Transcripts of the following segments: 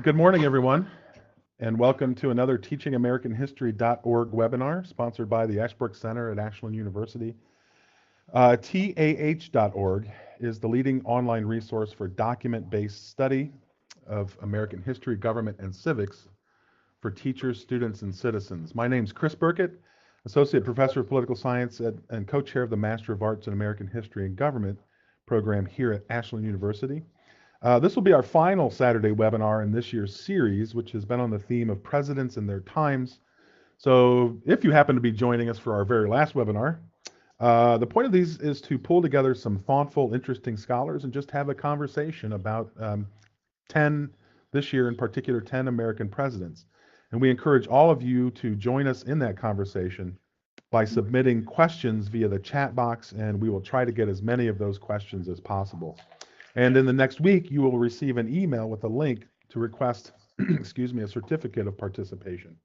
Good morning, everyone, and welcome to another teachingamericanhistory.org webinar sponsored by the Ashbrook Center at Ashland University. TAH.org is the leading online resource for document-based study of American history, government, and civics for teachers, students, and citizens. My name is Chris Burkett, Associate Professor of Political Science and co-chair of the Master of Arts in American History and Government program here at Ashland University. This will be our final Saturday webinar in this year's series, which has been on the theme of presidents and their times. So if you happen to be joining us for our very last webinar, the point of these is to pull together some thoughtful, interesting scholars and just have a conversation about 10, this year in particular, 10 American presidents. And we encourage all of you to join us in that conversation by submitting questions via the chat box, and we will try to get as many of those questions as possible. And in the next week, you will receive an email with a link to request, excuse me, a certificate of participation.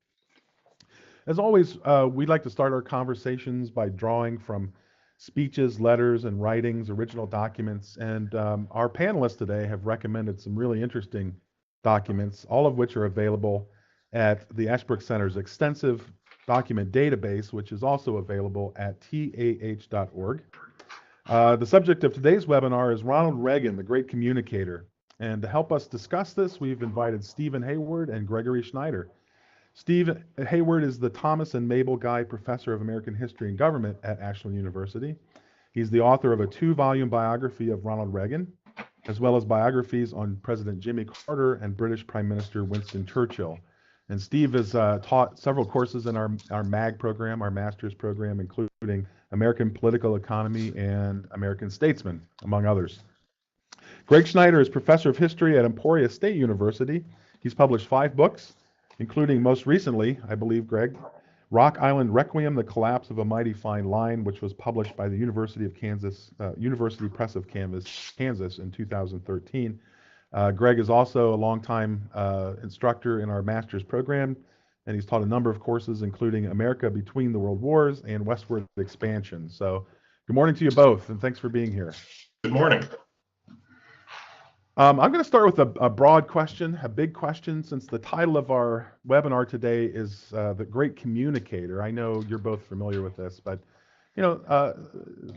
As always, we'd like to start our conversations by drawing from speeches, letters, and writings, original documents. And our panelists today have recommended some really interesting documents, all of which are available at the Ashbrook Center's extensive document database, which is also available at tah.org. The subject of today's webinar is Ronald Reagan, the Great Communicator. And to help us discuss this, we've invited Stephen Hayward and Gregory Schneider. Steve Hayward is the Thomas and Mabel Guy Professor of American History and Government at Ashland University. He's the author of a 2-volume biography of Ronald Reagan, as well as biographies on President Jimmy Carter and British Prime Minister Winston Churchill. And Steve has taught several courses in our MAG program, our master's program, including American Political Economy and American Statesman, among others. Greg Schneider is professor of history at Emporia State University. He's published 5 books, including most recently, I believe, Greg, Rock Island Requiem, The Collapse of a Mighty Fine Line, which was published by the University of Kansas, University Press of Kansas in 2013. Greg is also a longtime instructor in our master's program, and he's taught a number of courses, including America Between the World Wars and Westward Expansion. So good morning to you both, and thanks for being here. Good morning. I'm going to start with a broad question, a big question, since the title of our webinar today is The Great Communicator. I know you're both familiar with this, but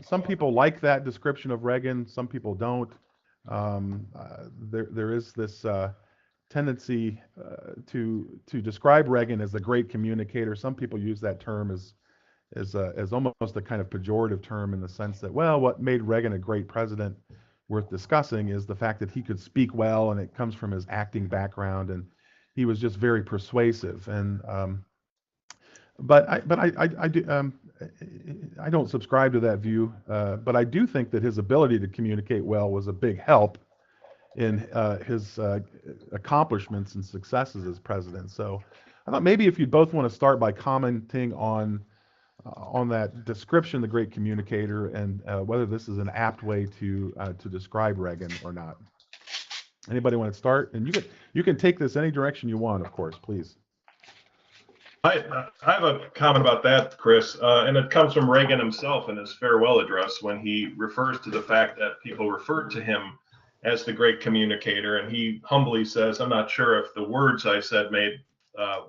some people like that description of Reagan, some people don't. There is this tendency to describe Reagan as the great communicator. Some people use that term as almost a kind of pejorative term, in the sense that, well, what made Reagan a great president worth discussing is the fact that he could speak well, and it comes from his acting background, and he was just very persuasive. And but I don't subscribe to that view. But I do think that his ability to communicate well was a big help in his accomplishments and successes as president. So I thought maybe if you both want to start by commenting on that description, the great communicator, and whether this is an apt way to describe Reagan or not. Anybody want to start? And you can take this any direction you want, of course, please. I have a comment about that, Chris, and it comes from Reagan himself in his farewell address, when he refers to the fact that people referred to him as the great communicator, and he humbly says, "I'm not sure if the words I said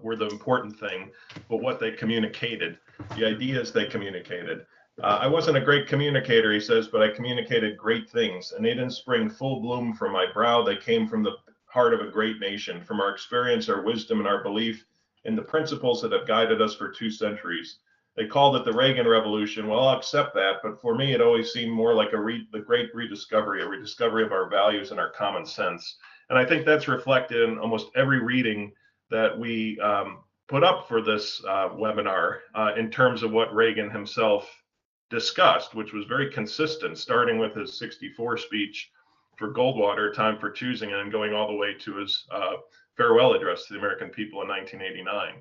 were the important thing, but what they communicated, the ideas they communicated. I wasn't a great communicator," he says, "but I communicated great things, and they didn't spring full bloom from my brow. They came from the heart of a great nation, from our experience, our wisdom, and our belief in the principles that have guided us for 2 centuries. They called it the Reagan Revolution. Well, I'll accept that, but for me, it always seemed more like the great rediscovery, a rediscovery of our values and our common sense." And I think that's reflected in almost every reading that we put up for this webinar in terms of what Reagan himself discussed, which was very consistent, starting with his 64 speech for Goldwater, Time for Choosing, and going all the way to his farewell address to the American people in 1989.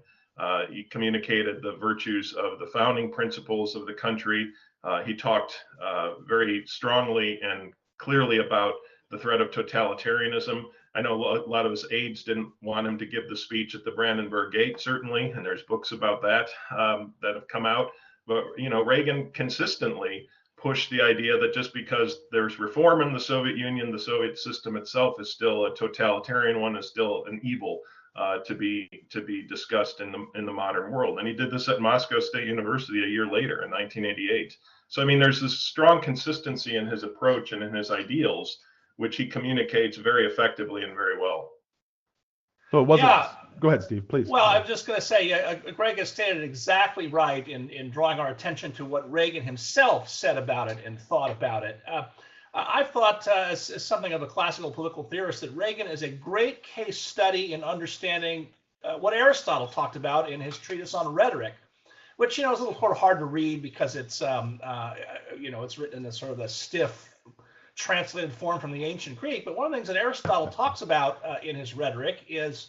He communicated the virtues of the founding principles of the country. He talked very strongly and clearly about the threat of totalitarianism. I know a lot of his aides didn't want him to give the speech at the Brandenburg Gate, certainly, and there's books about that that have come out. But Reagan consistently push the idea that just because there's reform in the Soviet Union, the Soviet system itself is still a totalitarian one, is still an evil to be discussed in the modern world. And he did this at Moscow State University a year later in 1988. So I mean, there's this strong consistency in his approach and in his ideals, which he communicates very effectively and very well. So it wasn't. Yeah. Go ahead, Steve, please. Well, I was just going to say, Greg has stated exactly right in drawing our attention to what Reagan himself said about it and thought about it. I've thought, as something of a classical political theorist, that Reagan is a great case study in understanding what Aristotle talked about in his treatise on rhetoric, which, is a little hard to read because it's, it's written in a sort of a stiff, translated form from the ancient Greek. But one of the things that Aristotle talks about in his rhetoric is,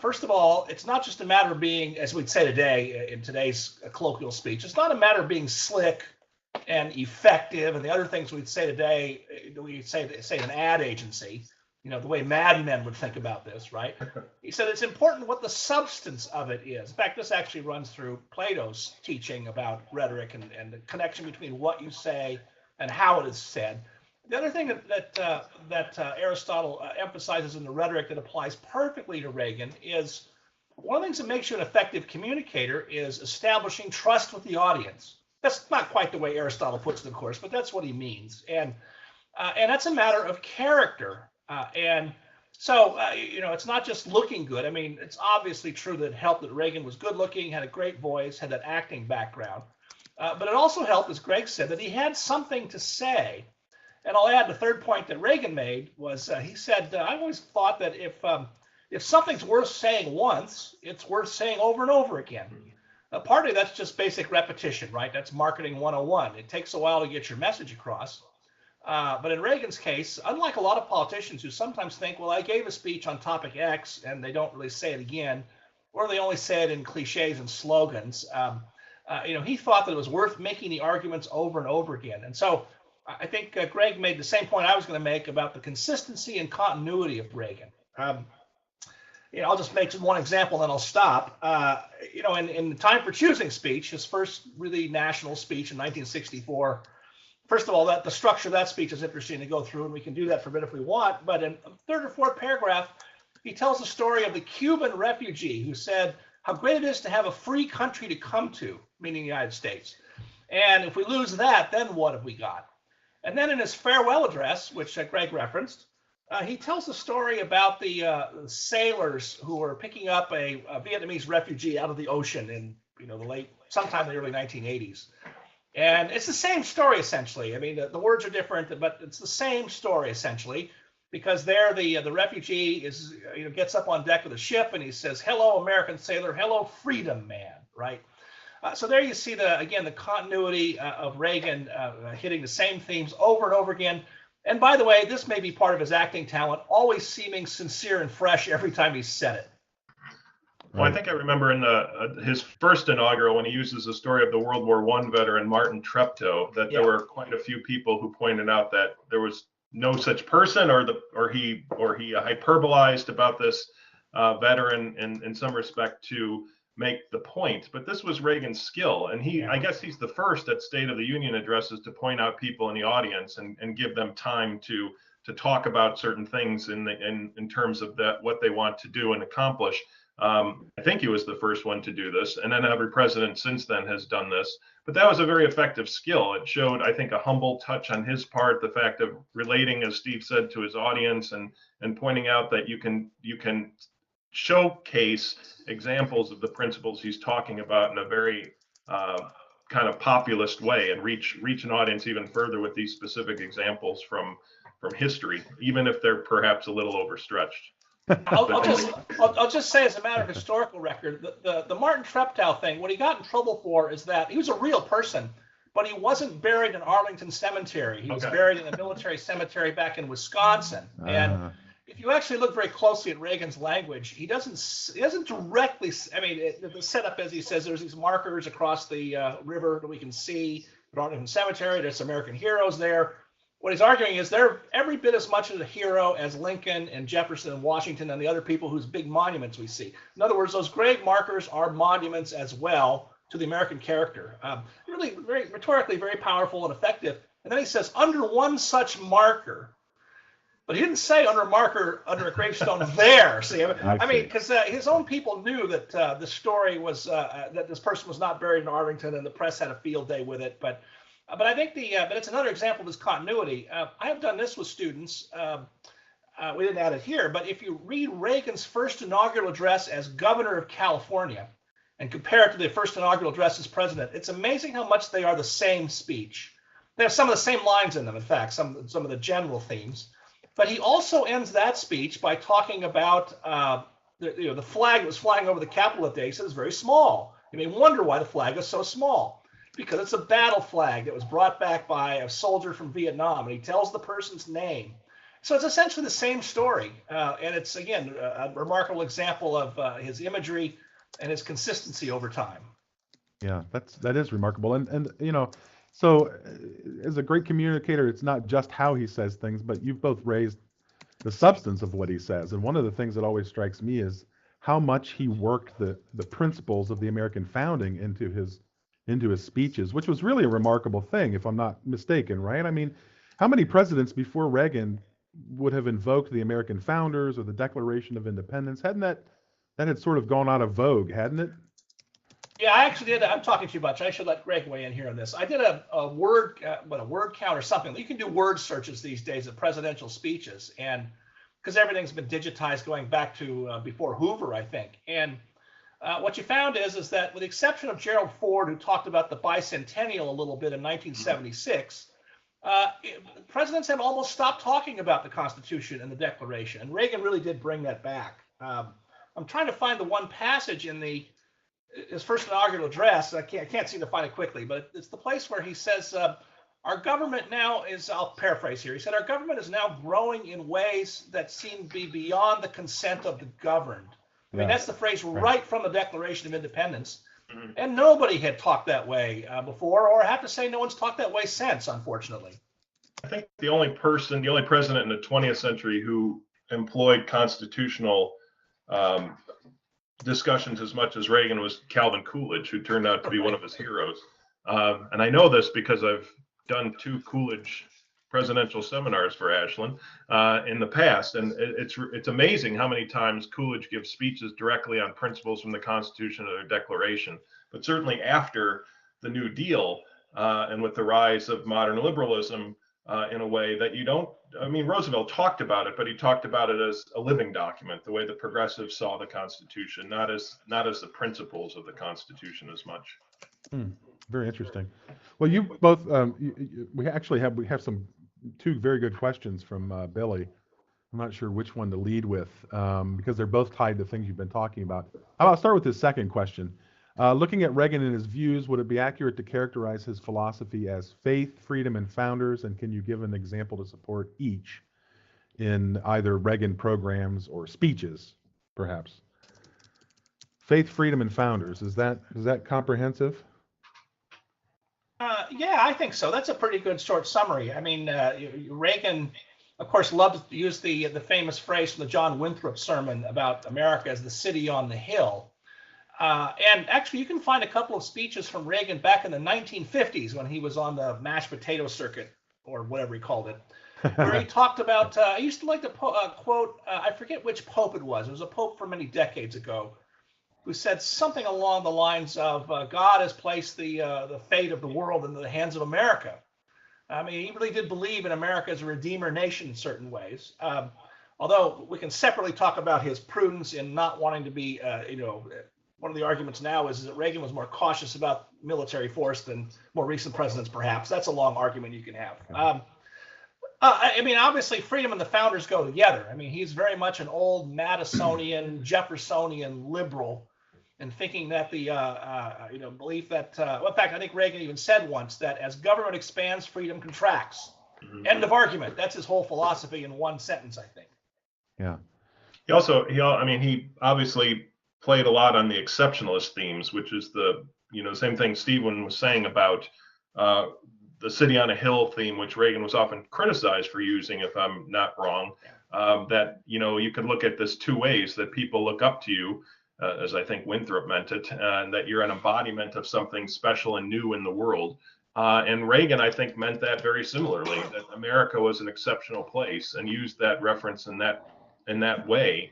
first of all, it's not just a matter of being, as we'd say today in today's colloquial speech, it's not a matter of being slick and effective and the other things we'd say today. We say an ad agency, the way Mad Men would think about this, right? He said it's important what the substance of it is. In fact, this actually runs through Plato's teaching about rhetoric and the connection between what you say and how it is said. The other thing that Aristotle emphasizes in the rhetoric that applies perfectly to Reagan is one of the things that makes you an effective communicator is establishing trust with the audience. That's not quite the way Aristotle puts it, of course, but that's what he means. And that's a matter of character. So it's not just looking good. I mean, it's obviously true that it helped that Reagan was good looking, had a great voice, had that acting background. But it also helped, as Greg said, that he had something to say. And I'll add the third point that Reagan made was he said, I always thought that if something's worth saying once, it's worth saying over and over again. Partly that's just basic repetition, right? That's marketing 101. It takes a while to get your message across. But in Reagan's case, unlike a lot of politicians who sometimes think, well, I gave a speech on topic X and they don't really say it again, or they only say it in cliches and slogans, he thought that it was worth making the arguments over and over again. And so I think Greg made the same point I was going to make about the consistency and continuity of Reagan. I'll just make one example, then I'll stop. In the Time for Choosing speech, his first really national speech in 1964. First of all, the structure of that speech is interesting to go through, and we can do that for a bit if we want. But in the third or fourth paragraph, he tells the story of the Cuban refugee who said how great it is to have a free country to come to, meaning the United States. And if we lose that, then what have we got? And then in his farewell address, which Greg referenced, he tells the story about the sailors who were picking up a Vietnamese refugee out of the ocean in sometime in the early 1980s. And it's the same story essentially. I mean, the words are different, but it's the same story essentially, because there the refugee gets up on deck of the ship and he says, "Hello, American sailor. Hello, freedom man." Right. So there you see the continuity of Reagan hitting the same themes over and over again. And by the way, this may be part of his acting talent, always seeming sincere and fresh every time he said it. Well, I think I remember in his first inaugural, when he uses the story of the World War I veteran Martin Treptow, that there were quite a few people who pointed out that there was no such person, or he hyperbolized about this veteran in some respect to make the point. But this was Reagan's skill, and I guess he's the first at State of the Union addresses to point out people in the audience and give them time to talk about certain things in terms of what they want to do and accomplish. I think he was the first one to do this, and then every president since then has done this. But that was a very effective skill. It showed, I think, a humble touch on his part, the fact of relating, as Steve said, to his audience and pointing out that you can showcase examples of the principles he's talking about in a very kind of populist way and reach an audience even further with these specific examples from history, even if they're perhaps a little overstretched. I'll just say, as a matter of historical record, the Martin Treptow thing, what he got in trouble for is that he was a real person, but he wasn't buried in Arlington Cemetery. He was buried in a military cemetery back in Wisconsin. And if you actually look very closely at Reagan's language, he doesn't directly, I mean, the setup, as he says, there's these markers across the river that we can see at Arlington Cemetery. There's American heroes there. What he's arguing is they're every bit as much of a hero as Lincoln and Jefferson and Washington and the other people whose big monuments we see. In other words, those grave markers are monuments as well to the American character. Really, very rhetorically, very powerful and effective. And then he says, under one such marker. But he didn't say under a marker, under a gravestone there. See, I mean, because his own people knew that the story was that this person was not buried in Arlington, and the press had a field day with it. But I think but it's another example of this continuity. I have done this with students. We didn't add it here, but if you read Reagan's first inaugural address as governor of California and compare it to the first inaugural address as president, it's amazing how much they are the same speech. They have some of the same lines in them, in fact, some of the general themes. But he also ends that speech by talking about the flag that was flying over the Capitol that day. He says it's very small. You may wonder why the flag is so small. Because it's a battle flag that was brought back by a soldier from Vietnam, and he tells the person's name. So it's essentially the same story, and it's, again, a remarkable example of his imagery and his consistency over time. Yeah, that is remarkable, and so as a great communicator, it's not just how he says things, but you've both raised the substance of what he says. And one of the things that always strikes me is how much he worked the principles of the American founding into his speeches, which was really a remarkable thing, if I'm not mistaken, right? I mean, how many presidents before Reagan would have invoked the American founders or the Declaration of Independence? Hadn't that had sort of gone out of vogue, hadn't it? Yeah, I actually did. I'm talking too much. I should let Greg weigh in here on this. I did a word count or something. You can do word searches these days of presidential speeches, and because everything's been digitized going back to before Hoover, I think. And what you found is that with the exception of Gerald Ford, who talked about the bicentennial a little bit in 1976, presidents have almost stopped talking about the Constitution and the Declaration, and Reagan really did bring that back. I'm trying to find the one passage in his first inaugural address. I can't seem to find it quickly, but it's the place where he says, our government now is, I'll paraphrase here, he said, our government is now growing in ways that seem to be beyond the consent of the governed. I mean, that's the phrase right from the Declaration of Independence. Mm-hmm. And nobody had talked that way before, or I have to say no one's talked that way since, unfortunately. I think the only president in the 20th century who employed constitutional discussions as much as Reagan was Calvin Coolidge, who turned out to be one of his heroes. And I know this because I've done 2 Coolidge presidential seminars for Ashland in the past, and it's amazing how many times Coolidge gives speeches directly on principles from the Constitution or the Declaration. But certainly after the New Deal and with the rise of modern liberalism, in a way that you don't. I mean, Roosevelt talked about it, but he talked about it as a living document, the way the progressives saw the Constitution, not as the principles of the Constitution as much. Very interesting. Well, you both we have some 2 very good questions from Billy. I'm not sure which one to lead with because they're both tied to things you've been talking about. I'll start with his second question. Looking at Reagan and his views, would it be accurate to characterize his philosophy as faith, freedom, and founders? And can you give an example to support each in either Reagan programs or speeches, perhaps? Faith, freedom, and founders. Is that comprehensive? Yeah, I think so. That's a pretty good short summary. I mean, Reagan, of course, loved to use the famous phrase from the John Winthrop sermon about America as the city on the hill. And actually, you can find a couple of speeches from Reagan back in the 1950s when he was on the mashed potato circuit, or whatever he called it, where he talked about, I used to like to quote, I forget which pope it was. It was a pope from many decades ago, who said something along the lines of, God has placed the fate of the world into the hands of America. I mean, he really did believe in America as a redeemer nation in certain ways. Although we can separately talk about his prudence in not wanting to be, one of the arguments now is that Reagan was more cautious about military force than more recent presidents, perhaps. That's a long argument you can have. I mean, obviously, freedom and the founders go together. I mean, he's very much an old Madisonian, Jeffersonian liberal, and thinking that the belief that, well, in fact, I think Reagan even said once that as government expands, freedom contracts. Mm-hmm. End of argument. That's his whole philosophy in one sentence, I think. Yeah. He obviously played a lot on the exceptionalist themes, which is the same thing Stephen was saying about the city on a hill theme, which Reagan was often criticized for using, if I'm not wrong. That you can look at this 2 ways, that people look up to you as I think Winthrop meant it, and that you're an embodiment of something special and new in the world. And Reagan, I think, meant that very similarly, that America was an exceptional place, and used that reference in that way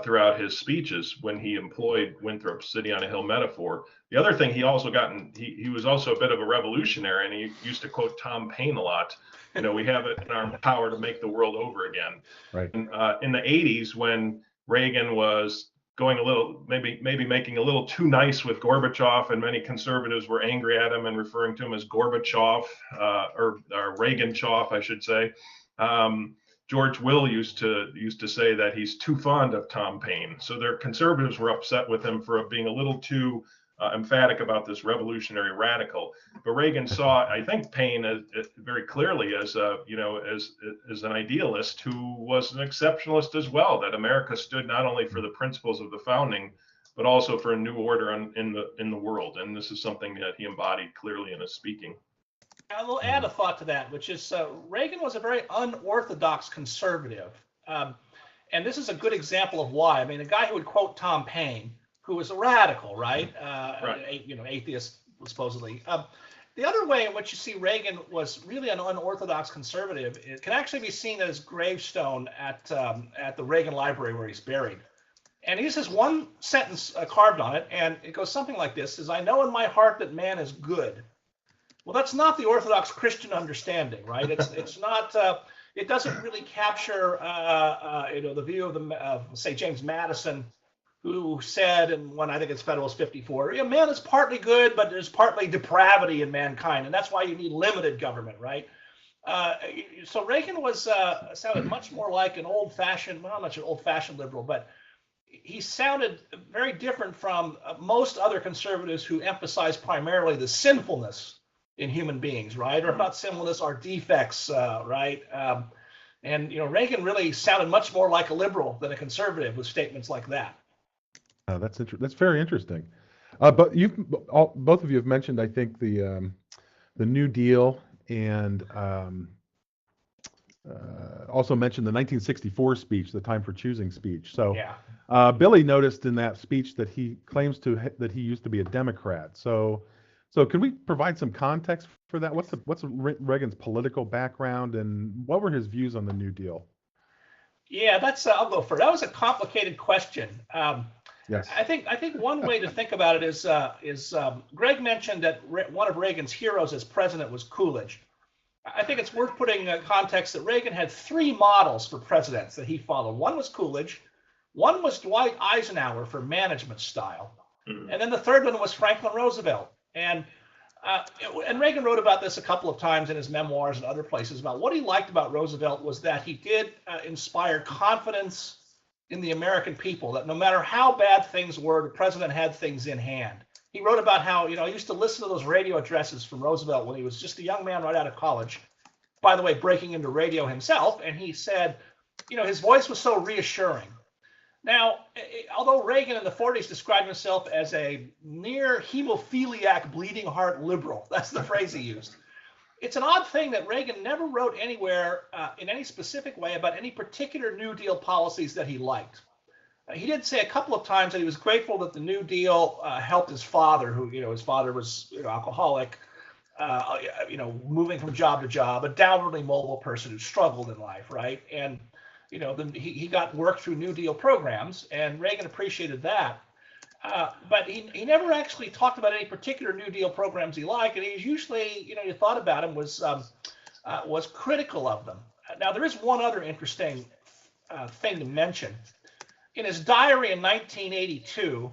throughout his speeches when he employed Winthrop's city on a hill metaphor. The other thing he also he was also a bit of a revolutionary, and he used to quote Tom Paine a lot. We have it in our power to make the world over again. Right. And, in the 80s, when Reagan was going a little, maybe making a little too nice with Gorbachev, and many conservatives were angry at him and referring to him as Gorbachev, or Reagan-choff, I should say. George Will used to say that he's too fond of Tom Paine. So their conservatives were upset with him for being a little too emphatic about this revolutionary radical. But Reagan saw, I think, Paine very clearly as as an idealist who was an exceptionalist as well. That America stood not only for the principles of the founding, but also for a new order in the world. And this is something that he embodied clearly in his speaking. I will add a thought to that, which is Reagan was a very unorthodox conservative. And this is a good example of why. I mean, a guy who would quote Tom Paine, who was a radical, right? Right. Atheist, supposedly. The other way in which you see Reagan was really an unorthodox conservative, it can actually be seen at his gravestone at the Reagan Library where he's buried. And he just has one sentence carved on it, and it goes something like this: "Is I know in my heart that man is good." Well, that's not the Orthodox Christian understanding, right? It's not. It doesn't really capture, the view of say James Madison, who said, and when I think it's Federalist 54, man is partly good, but there's partly depravity in mankind, and that's why you need limited government, right? So Reagan sounded much more like an old-fashioned, well, not an old-fashioned liberal, but he sounded very different from most other conservatives who emphasize primarily the sinfulness in human beings, right? Or if not sinfulness, our defects, right? And Reagan really sounded much more like a liberal than a conservative with statements like that. That's very interesting. But both of you have mentioned, I think, the New Deal, and also mentioned the 1964 speech, the Time for Choosing speech. So yeah. Billy noticed in that speech that he claims that he used to be a Democrat. So can we provide some context for that? What's Reagan's political background, and what were his views on the New Deal? Yeah, I'll go first. That was a complicated question. Yes. I think one way to think about it is Greg mentioned that one of Reagan's heroes as president was Coolidge. I think it's worth putting in context that Reagan had three models for presidents that he followed. One was Coolidge, one was Dwight Eisenhower for management style, and then the third one was Franklin Roosevelt. And Reagan wrote about this a couple of times in his memoirs and other places about what he liked about Roosevelt was that he did inspire confidence in the American people, that no matter how bad things were, the president had things in hand. He wrote about how, he used to listen to those radio addresses from Roosevelt when he was just a young man right out of college, by the way, breaking into radio himself. And he said, his voice was so reassuring. Now, although Reagan in the 40s described himself as a near hemophiliac, bleeding heart liberal, that's the phrase he used. It's an odd thing that Reagan never wrote anywhere in any specific way about any particular New Deal policies that he liked. He did say a couple of times that he was grateful that the New Deal helped his father, who, his father was alcoholic, moving from job to job, a downwardly mobile person who struggled in life, right? And he got work through New Deal programs, and Reagan appreciated that. But he never actually talked about any particular New Deal programs he liked, and he usually, you thought about him, was critical of them. Now, there is one other interesting thing to mention. In his diary in 1982,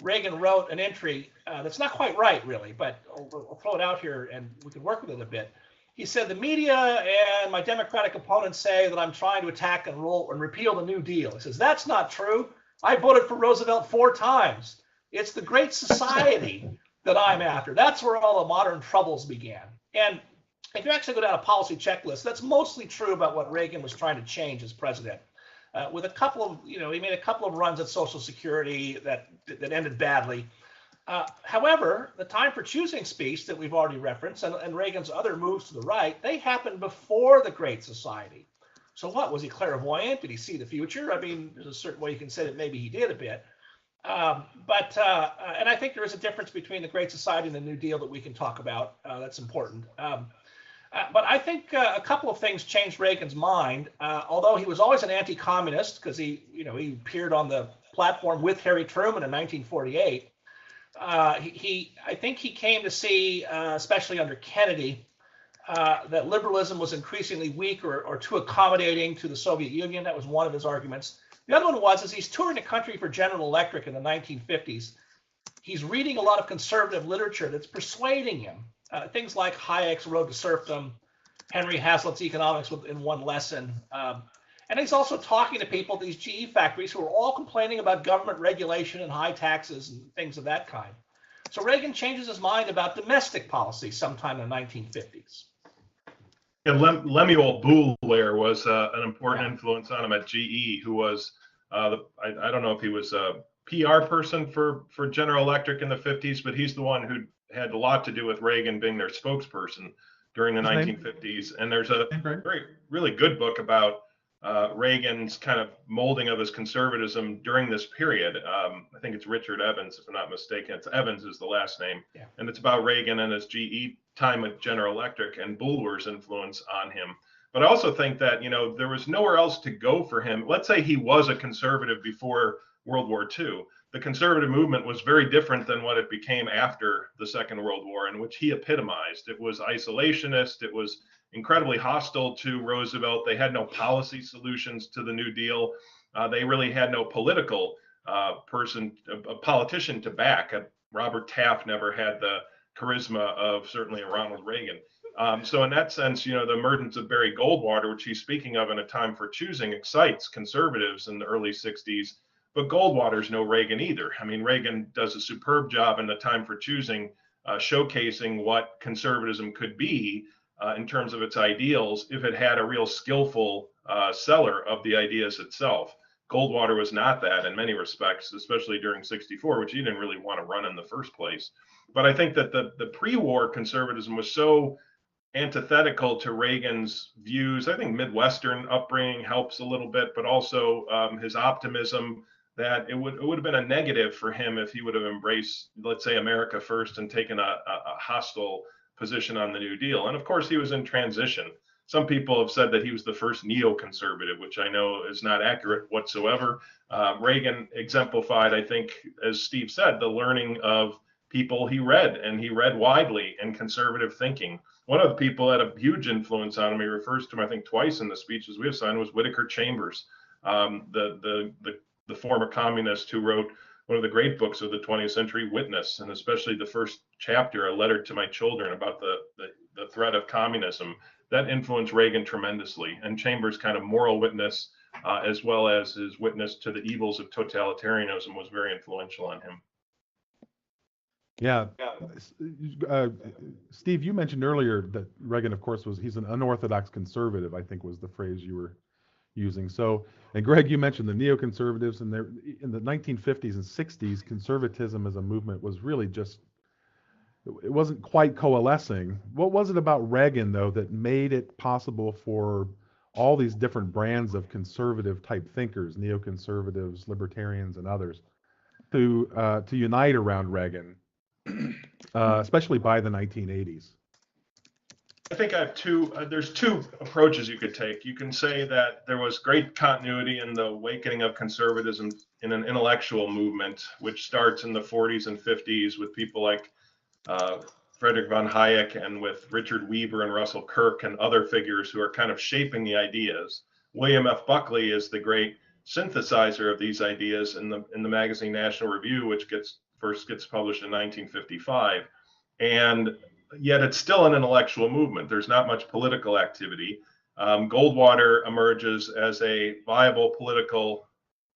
Reagan wrote an entry that's not quite right, really, but I'll throw it out here and we can work with it a bit. He said, "The media and my Democratic opponents say that I'm trying to attack and repeal the New Deal." He says, "That's not true. I voted for Roosevelt 4 times. It's the Great Society that I'm after. That's where all the modern troubles began." And if you actually go down a policy checklist, that's mostly true about what Reagan was trying to change as president. With a couple of, he made a couple of runs at Social Security that ended badly. However, the Time for Choosing speech that we've already referenced and Reagan's other moves to the right, they happened before the Great Society. So what, was he clairvoyant? Did he see the future? I mean, there's a certain way you can say that maybe he did a bit. And I think there is a difference between the Great Society and the New Deal that we can talk about. That's important. But I think a couple of things changed Reagan's mind. Although he was always an anti-communist because he appeared on the platform with Harry Truman in 1948. I think he came to see, especially under Kennedy, that liberalism was increasingly weak or too accommodating to the Soviet Union. That was one of his arguments. The other one was, as he's touring the country for General Electric in the 1950s, he's reading a lot of conservative literature that's persuading him. Things like Hayek's Road to Serfdom, Henry Hazlitt's Economics in One Lesson. And he's also talking to people at these GE factories who are all complaining about government regulation and high taxes and things of that kind. So Reagan changes his mind about domestic policy sometime in the 1950s. Yeah, Lemuel Boulware was an important influence on him at GE, who was, I don't know if he was a PR person for General Electric in the 50s, but he's the one who had a lot to do with Reagan being their spokesperson during the 1950s. And there's a really good book about Reagan's kind of molding of his conservatism during this period. I think it's Richard Evans, if I'm not mistaken. It's Evans is the last name. Yeah. And it's about Reagan and his GE time at General Electric and Boulware's influence on him. But I also think that, there was nowhere else to go for him. Let's say he was a conservative before World War II. The conservative movement was very different than what it became after the Second World War, in which he epitomized. It was isolationist. It was incredibly hostile to Roosevelt. They had no policy solutions to the New Deal. They really had no political a politician to back. Robert Taft never had the charisma of certainly a Ronald Reagan. So in that sense, the emergence of Barry Goldwater, which he's speaking of in A Time for Choosing, excites conservatives in the early 60s. But Goldwater's no Reagan either. I mean, Reagan does a superb job in A Time for Choosing, showcasing what conservatism could be in terms of its ideals if it had a real skillful seller of the ideas itself. Goldwater was not that in many respects, especially during 64, which he didn't really want to run in the first place. But I think that the pre-war conservatism was so antithetical to Reagan's views. I think Midwestern upbringing helps a little bit, but also his optimism that it would have been a negative for him if he would have embraced, let's say, America first and taken a hostile position on the New Deal. And of course, he was in transition. Some people have said that he was the first neoconservative, which I know is not accurate whatsoever. Reagan exemplified, I think, as Steve said, the learning of people he read, and he read widely in conservative thinking. One of the people that had a huge influence on him, he refers to him, I think, twice in the speeches we have signed, was Whittaker Chambers, the former communist who wrote one of the great books of the 20th century, Witness, and especially the first chapter, A Letter to My Children, about the threat of communism. That influenced Reagan tremendously. And Chambers' kind of moral witness, as well as his witness to the evils of totalitarianism, was very influential on him. Yeah. Steve, you mentioned earlier that Reagan, of course, he's an unorthodox conservative, I think was the phrase you were using. So, and Greg, you mentioned the neoconservatives, and in the 1950s and 60s, conservatism as a movement was really it wasn't quite coalescing. What was it about Reagan, though, that made it possible for all these different brands of conservative type thinkers, neoconservatives, libertarians, and others, to unite around Reagan, especially by the 1980s? I think there's two approaches you could take. You can say that there was great continuity in the awakening of conservatism in an intellectual movement, which starts in the 40s and 50s with people like Friedrich von Hayek and with Richard Weaver and Russell Kirk and other figures who are kind of shaping the ideas. William F. Buckley is the great synthesizer of these ideas in the magazine National Review, which first gets published in 1955. And yet it's still an intellectual movement. There's not much political activity. Goldwater emerges as a viable political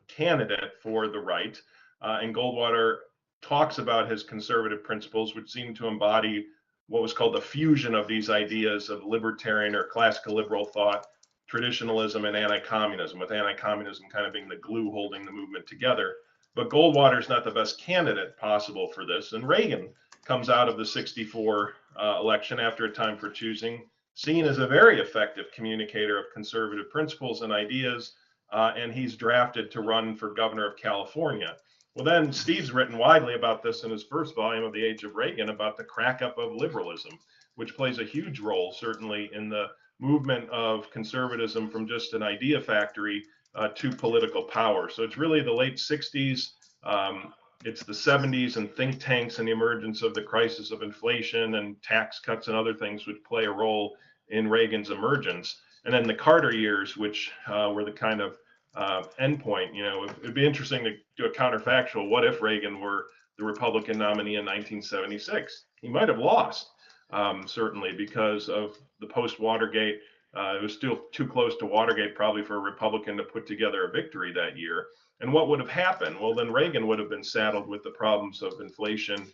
candidate for the right. And Goldwater talks about his conservative principles, which seem to embody what was called the fusion of these ideas of libertarian or classical liberal thought, traditionalism, and anti-communism, with anti-communism kind of being the glue holding the movement together. But Goldwater's not the best candidate possible for this. And Reagan comes out of the 64 election after A Time for Choosing, seen as a very effective communicator of conservative principles and ideas, and he's drafted to run for governor of California. Well, then Steve's written widely about this in his first volume of The Age of Reagan, about the crack up of liberalism, which plays a huge role, certainly, in the movement of conservatism from just an idea factory to political power. So it's really the late 60s. It's the 70s and think tanks and the emergence of the crisis of inflation and tax cuts and other things which play a role in Reagan's emergence. And then the Carter years, which were the kind of endpoint. You know, it'd be interesting to do a counterfactual. What if Reagan were the Republican nominee in 1976? He might have lost, certainly, because of the post-Watergate. It was still too close to Watergate probably for a Republican to put together a victory that year. And what would have happened? Well, then Reagan would have been saddled with the problems of inflation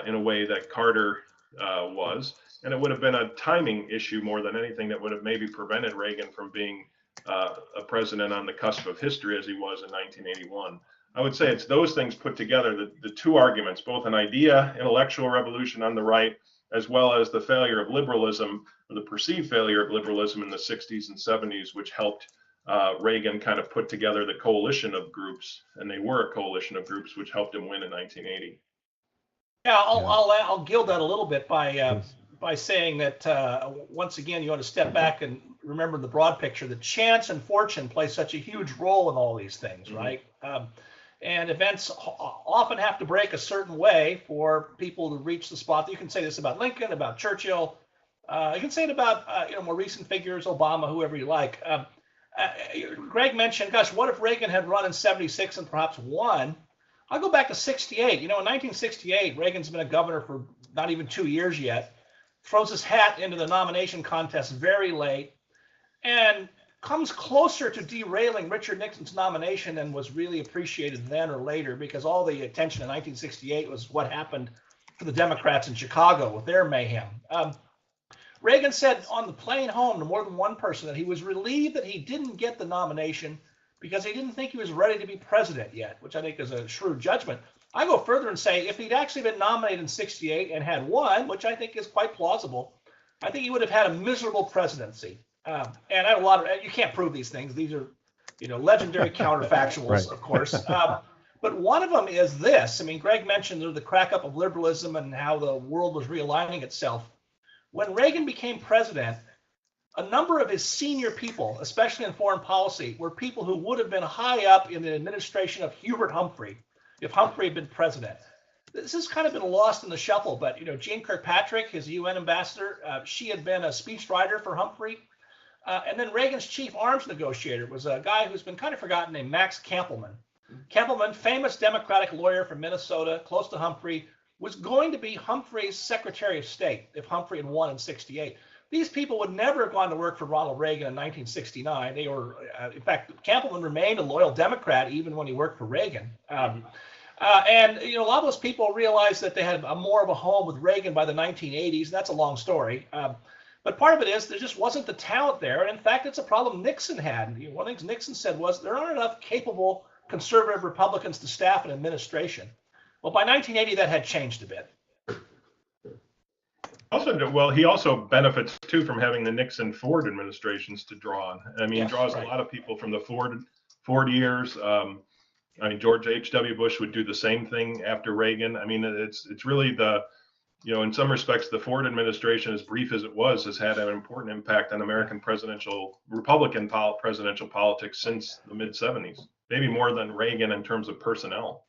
in a way that Carter was. And it would have been a timing issue more than anything that would have maybe prevented Reagan from being a president on the cusp of history as he was in 1981. I would say it's those things put together, the two arguments, both an idea, intellectual revolution on the right, as well as the failure of liberalism, or the perceived failure of liberalism in the 60s and 70s, which helped Reagan kind of put together the coalition of groups, and they were a coalition of groups which helped him win in 1980. Yeah, I'll gild that a little bit by saying that once again, you want to step back and remember the broad picture. That chance and fortune play such a huge role in all these things, right? And events often have to break a certain way for people to reach the spot. You can say this about Lincoln, about Churchill. You can say it about more recent figures, Obama, whoever you like. Greg mentioned, gosh, what if Reagan had run in '76 and perhaps won? I'll go back to '68. You know, in 1968, Reagan's been a governor for not even 2 years yet. Throws his hat into the nomination contest very late, and comes closer to derailing Richard Nixon's nomination than was really appreciated then or later, because all the attention in 1968 was what happened to the Democrats in Chicago with their mayhem. Reagan said on the plane home to more than one person that he was relieved that he didn't get the nomination because he didn't think he was ready to be president yet, which I think is a shrewd judgment. I go further and say if he'd actually been nominated in '68 and had won, which I think is quite plausible, I think he would have had a miserable presidency. And I have a lot of, you can't prove these things. These are, legendary counterfactuals, right. Of course. But one of them is this. I mean, Greg mentioned the crack up of liberalism and how the world was realigning itself. When Reagan became president, a number of his senior people, especially in foreign policy, were people who would have been high up in the administration of Hubert Humphrey if Humphrey had been president. This has kind of been lost in the shuffle, but Jeane Kirkpatrick, his UN ambassador, she had been a speechwriter for Humphrey. And then Reagan's chief arms negotiator was a guy who's been kind of forgotten named Max Kampelman. Kampelman, famous Democratic lawyer from Minnesota, close to Humphrey, was going to be Humphrey's Secretary of State if Humphrey had won in '68. These people would never have gone to work for Ronald Reagan in 1969. They were, in fact, Kampelman remained a loyal Democrat even when he worked for Reagan. And a lot of those people realized that they had more of a home with Reagan by the 1980s. And that's a long story. But part of it is there just wasn't the talent there. And in fact, it's a problem Nixon had. One of the things Nixon said was there aren't enough capable conservative Republicans to staff an administration. Well, by 1980, that had changed a bit. He also benefits too from having the Nixon-Ford administrations to draw on. I mean, yes, draws right. A lot of people from the Ford years. George H.W. Bush would do the same thing after Reagan. I mean, it's really in some respects, the Ford administration, as brief as it was, has had an important impact on American Republican presidential politics since the mid-'70s, maybe more than Reagan in terms of personnel.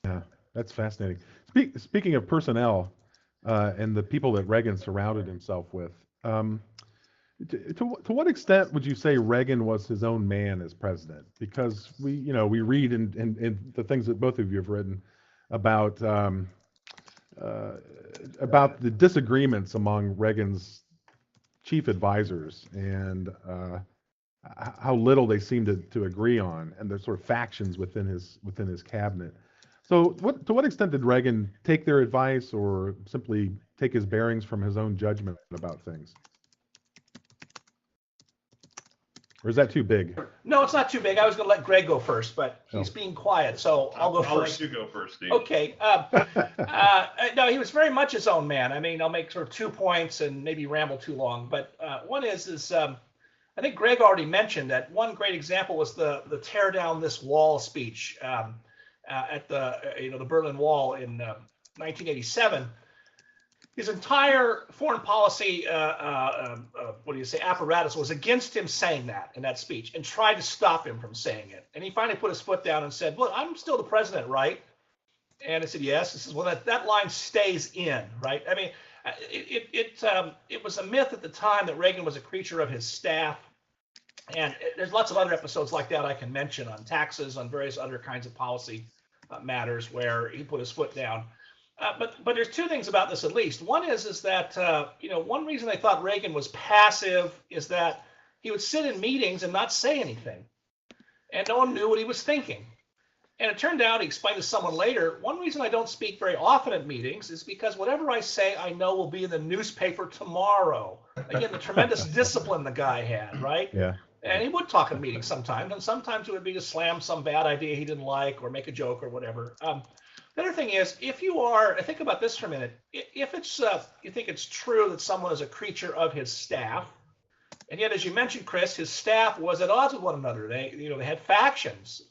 Yeah, that's fascinating. Speaking of personnel and the people that Reagan surrounded himself with, to what extent would you say Reagan was his own man as president? Because we read in the things that both of you have written about the disagreements among Reagan's chief advisors and how little they seemed to agree on, and the sort of factions within his cabinet. So to what extent did Reagan take their advice or simply take his bearings from his own judgment about things? Or is that too big? No, it's not too big. I was going to let Greg go first, but he's being quiet, so I'll go first. I'll let you go first, Steve. Okay. No, he was very much his own man. I mean, I'll make sort of 2 points and maybe ramble too long. But one is I think Greg already mentioned that one great example was the tear down this wall speech. at the Berlin Wall in 1987, his entire foreign policy, apparatus was against him saying that in that speech and tried to stop him from saying it. And he finally put his foot down and said, "Look, I'm still the president, right?" And I said, "Yes." He says, "Well, that line stays in, right?" I mean, it was a myth at the time that Reagan was a creature of his staff. And there's lots of other episodes like that I can mention on taxes, on various other kinds of policy matters where he put his foot down. But there's two things about this at least. One is that one reason they thought Reagan was passive is that he would sit in meetings and not say anything, and no one knew what he was thinking. And it turned out, he explained to someone later, one reason I don't speak very often at meetings is because whatever I say, I know will be in the newspaper tomorrow. Again, the tremendous discipline the guy had, right? Yeah. And he would talk in meetings sometimes, and sometimes it would be to slam some bad idea he didn't like or make a joke or whatever. The other thing is, if you are, think about this for a minute. If it's you think it's true that someone is a creature of his staff, and yet, as you mentioned, Chris, his staff was at odds with one another. They had factions.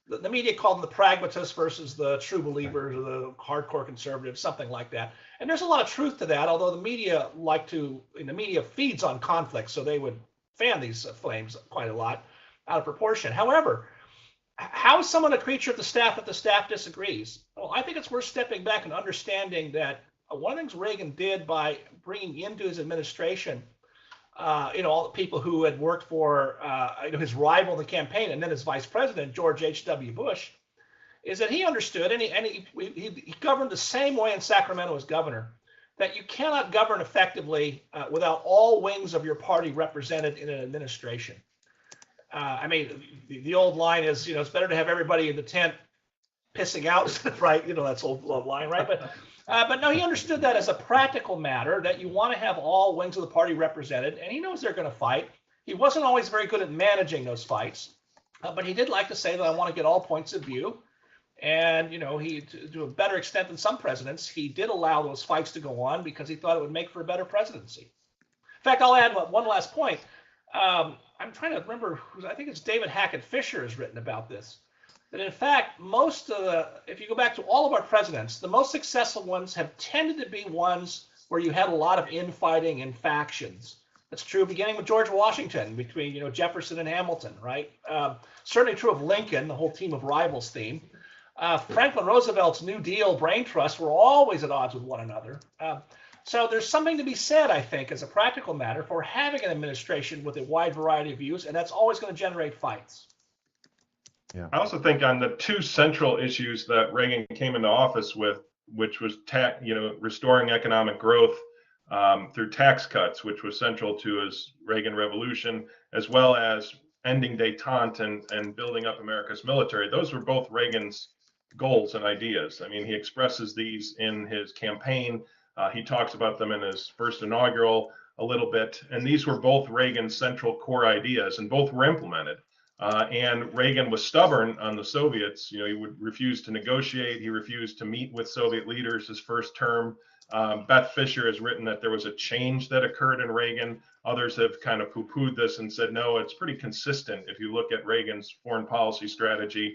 The media called them the pragmatists versus the true believers or the hardcore conservatives, something like that. And there's a lot of truth to that, although the media feeds on conflict, so they would fan these flames quite a lot out of proportion. However, how is someone a creature of the staff if the staff disagrees? Well, I think it's worth stepping back and understanding that one of the things Reagan did by bringing into his administration all the people who had worked for his rival in the campaign and then his vice president, George H.W. Bush, is that he understood, and he governed the same way in Sacramento as governor, that you cannot govern effectively without all wings of your party represented in an administration. The old line is, it's better to have everybody in the tent pissing out, right? That's old line, right? But no, he understood that as a practical matter, that you want to have all wings of the party represented, and he knows they're going to fight. He wasn't always very good at managing those fights, but he did like to say that I want to get all points of view. And, he, to a better extent than some presidents, he did allow those fights to go on because he thought it would make for a better presidency. In fact, I'll add one last point. I'm trying to remember, I think it's David Hackett Fisher has written about this. That in fact, if you go back to all of our presidents, the most successful ones have tended to be ones where you had a lot of infighting and factions. That's true beginning with George Washington, between Jefferson and Hamilton, right? Certainly true of Lincoln, the whole team of rivals theme. Franklin Roosevelt's New Deal brain trust were always at odds with one another. So there's something to be said, I think, as a practical matter, for having an administration with a wide variety of views, and that's always going to generate fights. Yeah. I also think on the two central issues that Reagan came into office with, which was restoring economic growth through tax cuts, which was central to his Reagan Revolution, as well as ending détente and building up America's military. Those were both Reagan's goals and ideas. He expresses these in his campaign. He talks about them in his first inaugural a little bit, and these were both Reagan's central core ideas, and both were implemented. And Reagan was stubborn on the Soviets. He would refuse to negotiate. He refused to meet with Soviet leaders his first term. Beth Fisher has written that there was a change that occurred in Reagan. Others have kind of poo-pooed this and said, no, it's pretty consistent. If you look at Reagan's foreign policy strategy,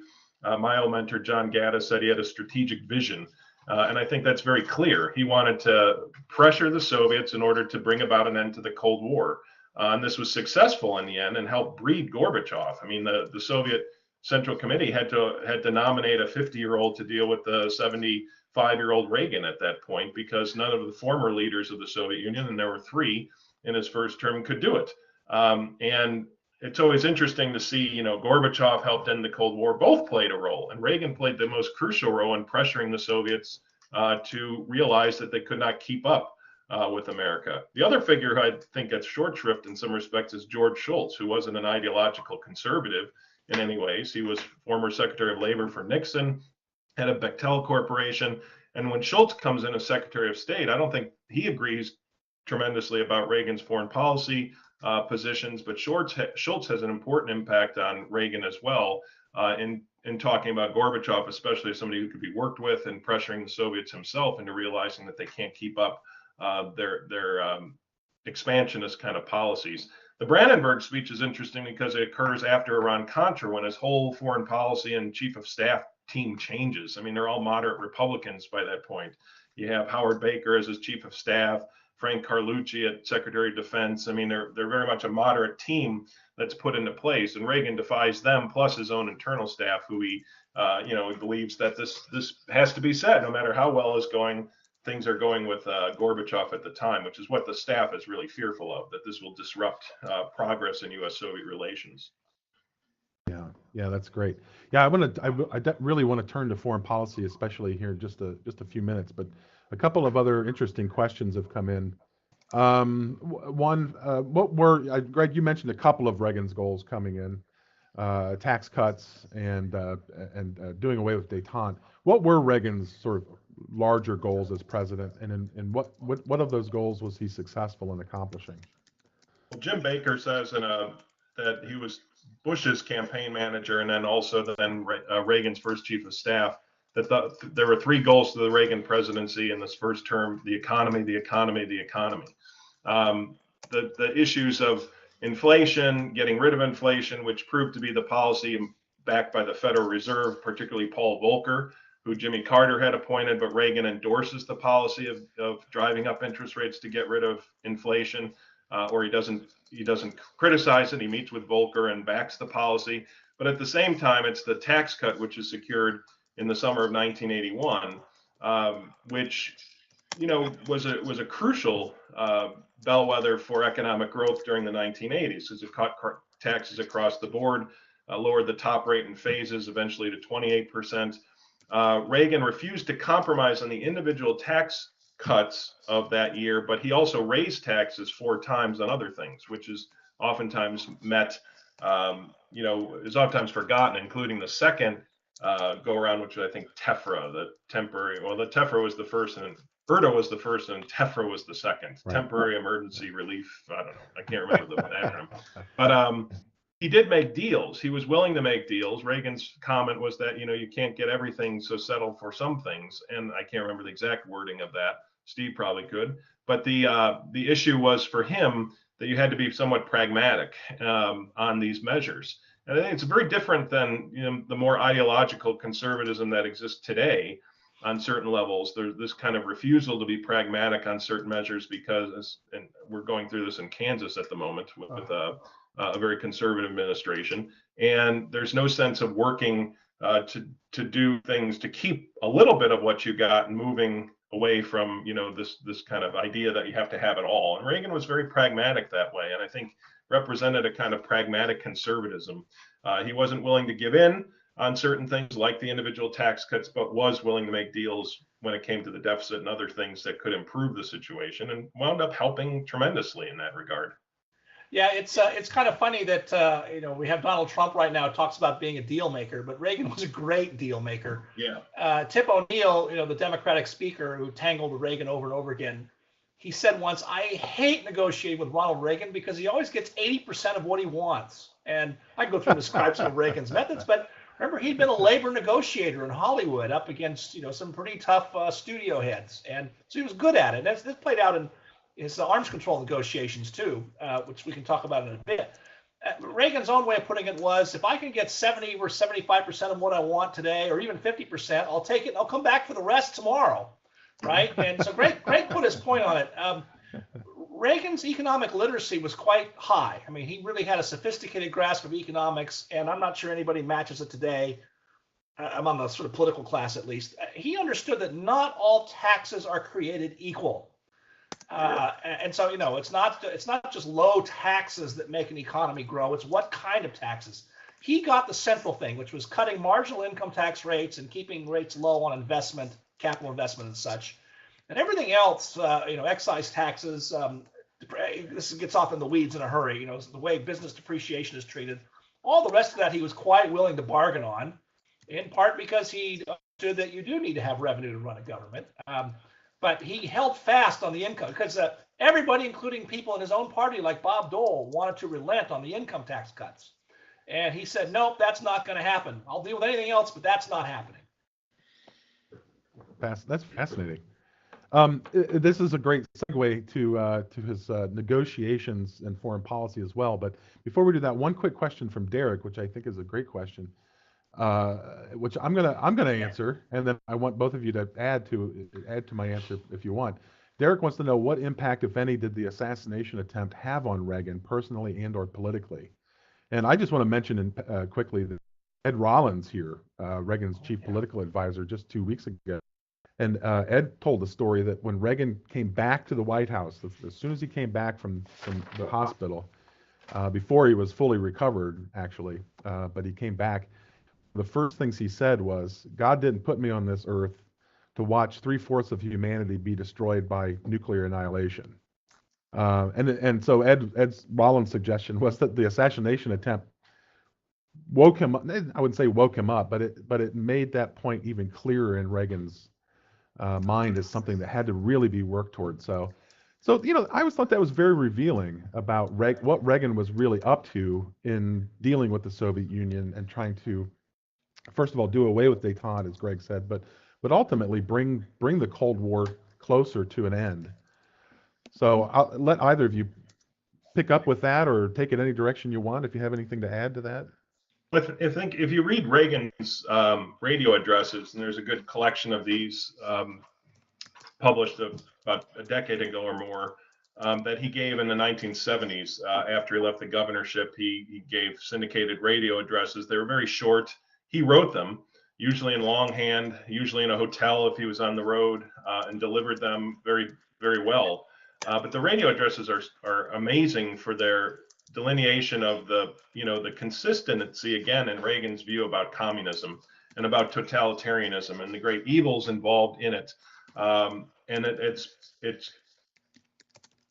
my old mentor, John Gaddis, said he had a strategic vision. And I think that's very clear. He wanted to pressure the Soviets in order to bring about an end to the Cold War. And this was successful in the end and helped breed Gorbachev. The Soviet Central Committee had to nominate a 50-year-old to deal with the 75-year-old Reagan at that point, because none of the former leaders of the Soviet Union, and there were 3 in his first term, could do it. And it's always interesting to see, Gorbachev helped end the Cold War. Both played a role, and Reagan played the most crucial role in pressuring the Soviets to realize that they could not keep up with America. The other figure who I think gets short shrift in some respects is George Shultz, who wasn't an ideological conservative in any ways. He was former Secretary of Labor for Nixon, head of Bechtel Corporation. And when Shultz comes in as Secretary of State, I don't think he agrees tremendously about Reagan's foreign policy positions, but Shultz has an important impact on Reagan as well in talking about Gorbachev, especially as somebody who could be worked with, and pressuring the Soviets himself into realizing that they can't keep up their expansionist kind of policies. The Brandenburg speech is interesting because it occurs after Iran-Contra, when his whole foreign policy and chief of staff team changes. I mean, they're all moderate Republicans by that point. You have Howard Baker as his chief of staff, Frank Carlucci at Secretary of Defense. I mean, they're very much a moderate team that's put into place, and Reagan defies them plus his own internal staff, who he believes that this has to be said, no matter how well things are going with Gorbachev at the time, which is what the staff is really fearful of, that this will disrupt progress in U.S.-Soviet relations. Yeah, that's great. Yeah, really want to turn to foreign policy, especially here in just a few minutes. But a couple of other interesting questions have come in. One, Greg? You mentioned a couple of Reagan's goals coming in, tax cuts and doing away with détente. What were Reagan's sort of larger goals as president, and what of those goals was he successful in accomplishing? Well, Jim Baker says that he was Bush's campaign manager, and then also Reagan's first chief of staff, that there were three goals to the Reagan presidency in this first term: the economy, the economy, the economy. The issues of inflation, getting rid of inflation, which proved to be the policy backed by the Federal Reserve, particularly Paul Volcker, who Jimmy Carter had appointed, but Reagan endorses the policy of driving up interest rates to get rid of inflation, or he doesn't criticize it. He meets with Volcker and backs the policy. But at the same time, it's the tax cut, which is secured in the summer of 1981, which was a crucial bellwether for economic growth during the 1980s, as it cut taxes across the board, lowered the top rate in phases, eventually to 28%. Reagan refused to compromise on the individual tax cuts of that year, but he also raised taxes 4 times on other things, which is oftentimes is oftentimes forgotten, including the second go around, which I think TEFRA, the TEFRA was the first, and ERDA was the first, and TEFRA was the second. Right. Temporary Emergency Relief. I don't know. I can't remember the acronym. But he did make deals. He was willing to make deals. Reagan's comment was that, you can't get everything, so settle for some things. And I can't remember the exact wording of that. Steve probably could. But the issue was for him that you had to be somewhat pragmatic on these measures. And I think it's very different than the more ideological conservatism that exists today on certain levels. There's this kind of refusal to be pragmatic on certain measures because, and we're going through this in Kansas at the moment with a very conservative administration, and there's no sense of working to do things to keep a little bit of what you got and moving away from this kind of idea that you have to have it all. And Reagan was very pragmatic that way, and I think represented a kind of pragmatic conservatism. He wasn't willing to give in on certain things like the individual tax cuts, but was willing to make deals when it came to the deficit and other things that could improve the situation, and wound up helping tremendously in that regard. Yeah, it's kind of funny that we have Donald Trump right now talks about being a deal maker, but Reagan was a great deal maker. Yeah. Tip O'Neill, the Democratic speaker who tangled with Reagan over and over again, he said once, "I hate negotiating with Ronald Reagan because he always gets 80% of what he wants." And I can go through and describe some of Reagan's methods, but remember, he'd been a labor negotiator in Hollywood up against some pretty tough studio heads, and so he was good at it. This played out in his arms control negotiations too, which we can talk about in a bit. Reagan's own way of putting it was, if I can get 70 or 75% of what I want today, or even 50%, I'll take it and I'll come back for the rest tomorrow, right? And so Greg put his point on it. Reagan's economic literacy was quite high. I mean, he really had a sophisticated grasp of economics, and I'm not sure anybody matches it today. I'm on the sort of political class, at least. He understood that not all taxes are created equal. And so, it's not just low taxes that make an economy grow. It's what kind of taxes. He got the central thing, which was cutting marginal income tax rates and keeping rates low on investment, capital investment and such. And everything else, excise taxes, this gets off in the weeds in a hurry, the way business depreciation is treated. All the rest of that he was quite willing to bargain on, in part because he understood that you do need to have revenue to run a government. But he held fast on the income because everybody, including people in his own party like Bob Dole, wanted to relent on the income tax cuts. And he said, nope, that's not going to happen. I'll deal with anything else, but that's not happening. That's fascinating. This is a great segue to his negotiations and foreign policy as well. But before we do that, one quick question from Derek, which I think is a great question. which I'm gonna answer, and then I want both of you to add to my answer if you want. Derek wants to know what impact, if any, did the assassination attempt have on Reagan personally and or politically? And I just want to mention quickly that Ed Rollins here, Reagan's chief political advisor, just 2 weeks ago, and Ed told the story that when Reagan came back to the White House, as soon as he came back from the hospital, before he was fully recovered, actually, but he came back, the first things he said was, God didn't put me on this earth to watch 3/4 of humanity be destroyed by nuclear annihilation. And so Ed Rollins' suggestion was that the assassination attempt woke him up. I wouldn't say woke him up, but it made that point even clearer in Reagan's mind as something that had to really be worked towards. So I always thought that was very revealing about what Reagan was really up to in dealing with the Soviet Union and trying to, first of all, do away with détente, as Greg said, but ultimately bring the Cold War closer to an end. So I'll let either of you pick up with that or take it any direction you want if you have anything to add to that. I think if you read Reagan's radio addresses, and there's a good collection of these published about a decade ago or more, that he gave in the 1970s after he left the governorship. He gave syndicated radio addresses. They were very short. He wrote them, usually in longhand, usually in a hotel if he was on the road, and delivered them very, very well. But the radio addresses are amazing for their delineation of the consistency, again, in Reagan's view about communism and about totalitarianism and the great evils involved in it. And it's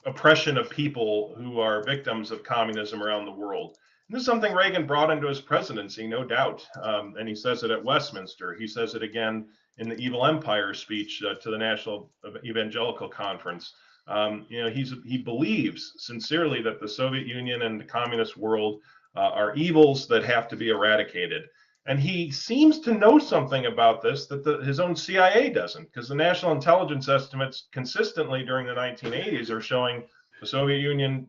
oppression of people who are victims of communism around the world. And this is something Reagan brought into his presidency, no doubt. And he says it at Westminster. He says it again in the Evil Empire speech to the National Evangelical Conference. He believes sincerely that the Soviet Union and the communist world are evils that have to be eradicated. And he seems to know something about this that his own CIA doesn't, because the national intelligence estimates consistently during the 1980s are showing the Soviet Union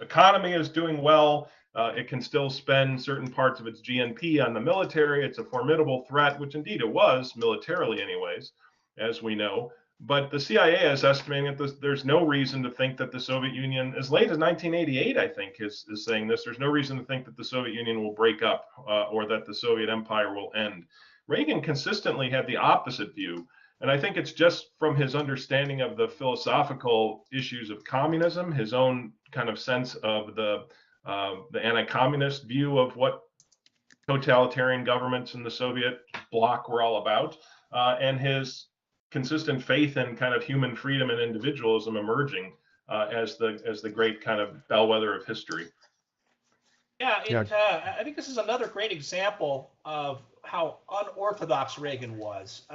economy is doing well. It can still spend certain parts of its GNP on the military. It's a formidable threat, which indeed it was, militarily anyways, as we know. But the CIA is estimating that there's no reason to think that the Soviet Union, as late as 1988, I think, is saying this. There's no reason to think that the Soviet Union will break up or that the Soviet Empire will end. Reagan consistently had the opposite view. And I think it's just from his understanding of the philosophical issues of communism, his own kind of sense of the anti-communist view of what totalitarian governments in the Soviet bloc were all about, and his consistent faith in kind of human freedom and individualism emerging as the great kind of bellwether of history. I think this is another great example of how unorthodox Reagan was.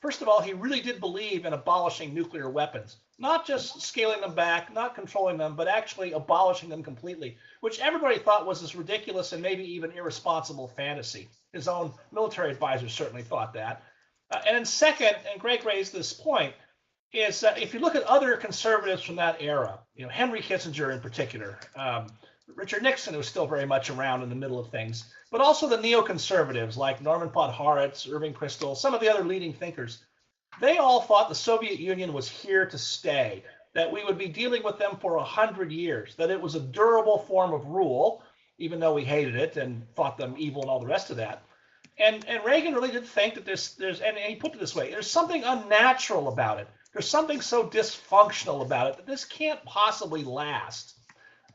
First of all, he really did believe in abolishing nuclear weapons, not just scaling them back, not controlling them, but actually abolishing them completely, which everybody thought was this ridiculous and maybe even irresponsible fantasy. His own military advisors certainly thought that. And then second, and Greg raised this point, is that if you look at other conservatives from that era, Henry Kissinger in particular, Richard Nixon, who was still very much around in the middle of things, but also the neoconservatives like Norman Podhoretz, Irving Kristol, some of the other leading thinkers, they all thought the Soviet Union was here to stay, that we would be dealing with them for 100 years, that it was a durable form of rule, even though we hated it and thought them evil and all the rest of that. And Reagan really did think that there's and he put it this way, there's something unnatural about it. There's something so dysfunctional about it that this can't possibly last.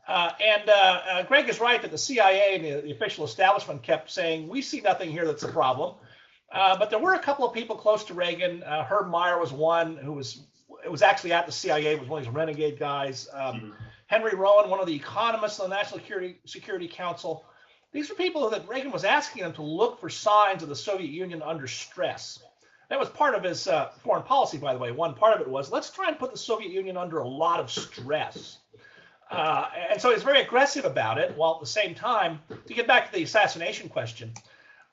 Greg is right that the CIA and the official establishment kept saying, we see nothing here that's a problem. But there were a couple of people close to Reagan. Herb Meyer was one who was actually at the CIA, was one of these renegade guys. Henry Rowan, one of the economists of the National Security Council. These were people that Reagan was asking them to look for signs of the Soviet Union under stress. That was part of his foreign policy, by the way. One part of it was, let's try and put the Soviet Union under a lot of stress. And so he's very aggressive about it, while at the same time, to get back to the assassination question,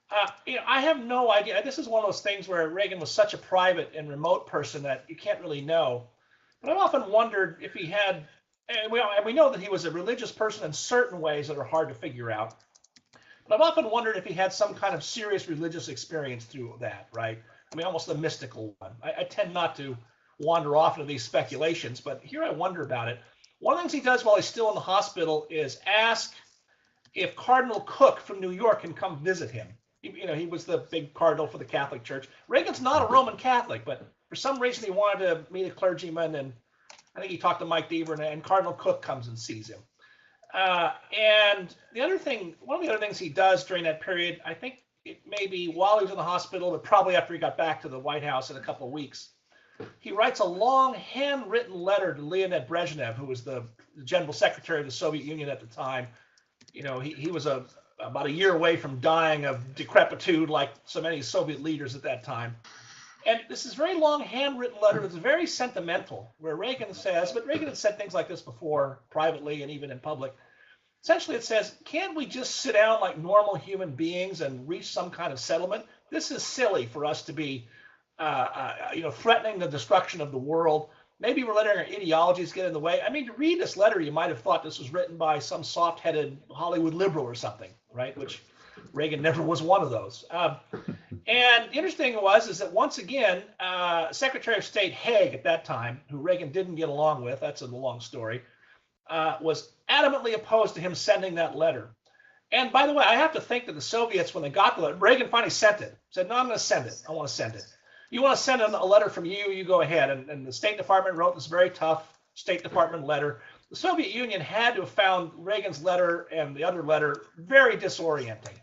I have no idea. This is one of those things where Reagan was such a private and remote person that you can't really know. But I've often wondered if he had, and we know that he was a religious person in certain ways that are hard to figure out. But I've often wondered if he had some kind of serious religious experience through that, right? I mean, almost a mystical one. I tend not to wander off into these speculations, but here I wonder about it. One of the things he does while he's still in the hospital is ask if Cardinal Cook from New York can come visit him. He was the big cardinal for the Catholic Church. Reagan's not a Roman Catholic, but for some reason he wanted to meet a clergyman, and I think he talked to Mike Deaver, and Cardinal Cook comes and sees him. And one of the other things he does during that period, I think it may be while he was in the hospital, but probably after he got back to the White House in a couple of weeks, he writes a long handwritten letter to Leonid Brezhnev, who was the general secretary of the Soviet Union at the time. He was about a year away from dying of decrepitude, like so many Soviet leaders at that time. And this is a very long handwritten letter that's very sentimental, where Reagan says, but Reagan had said things like this before, privately and even in public. Essentially, it says, can't we just sit down like normal human beings and reach some kind of settlement? This is silly for us to be, threatening the destruction of the world. Maybe we're letting our ideologies get in the way. I mean, to read this letter, you might have thought this was written by some soft-headed Hollywood liberal or something, right? Which Reagan never was one of those. And the interesting is that once again, Secretary of State Haig at that time, who Reagan didn't get along with, that's a long story, was adamantly opposed to him sending that letter. And by the way, I have to think that the Soviets, when they got the letter, Reagan finally sent it, said, no, I'm going to send it. I want to send it. You want to send a letter from you, you go ahead. And the State Department wrote this very tough State Department letter. The Soviet Union had to have found Reagan's letter and the other letter very disorienting.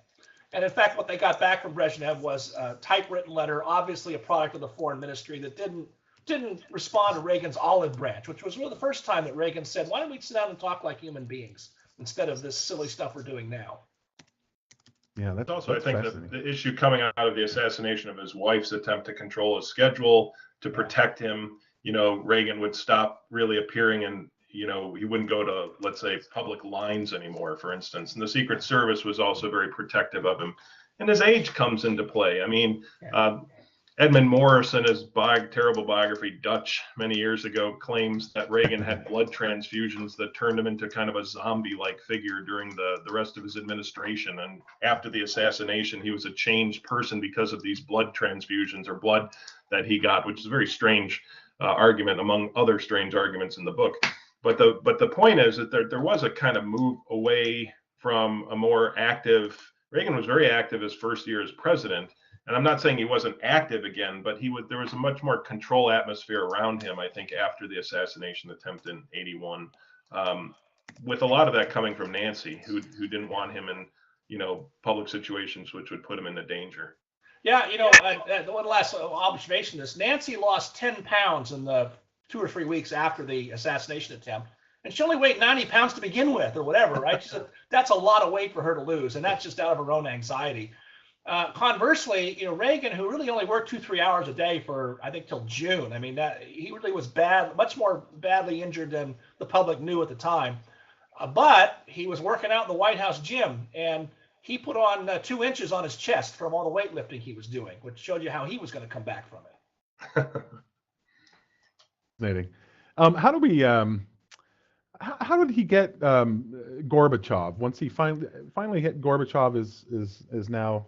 And in fact, what they got back from Brezhnev was a typewritten letter, obviously a product of the foreign ministry, that didn't respond to Reagan's olive branch, which was really the first time that Reagan said, why don't we sit down and talk like human beings instead of this silly stuff we're doing now? Yeah, that's also, that's I think the issue coming out of the assassination of his wife's attempt to control his schedule, to protect him, Reagan would stop really appearing, and he wouldn't go to, let's say, public lines anymore, for instance. And the Secret Service was also very protective of him. And his age comes into play. I mean, Edmund Morris, in his terrible biography, Dutch, many years ago, claims that Reagan had blood transfusions that turned him into kind of a zombie-like figure during the rest of his administration. And after the assassination, he was a changed person because of these blood transfusions or blood that he got, which is a very strange argument among other strange arguments in the book. But the point is that there was a kind of move away from a more active. Reagan was very active his first year as president. And I'm not saying he wasn't active again, but there was a much more control atmosphere around him, I think, after the assassination attempt in '81, with a lot of that coming from Nancy, who didn't want him in, public situations which would put him into danger. Yeah, one last observation is Nancy lost 10 pounds in the 2 or 3 weeks after the assassination attempt. And she only weighed 90 pounds to begin with or whatever, right? She said that's a lot of weight for her to lose. And that's just out of her own anxiety. Conversely, Reagan, who really only worked 2-3 hours a day for, I think, till June. I mean, that he really was much more badly injured than the public knew at the time. But he was working out in the White House gym, and he put on 2 inches on his chest from all the weightlifting he was doing, which showed you how he was going to come back from it. Fascinating. How did he get Gorbachev? Once he finally hit Gorbachev is now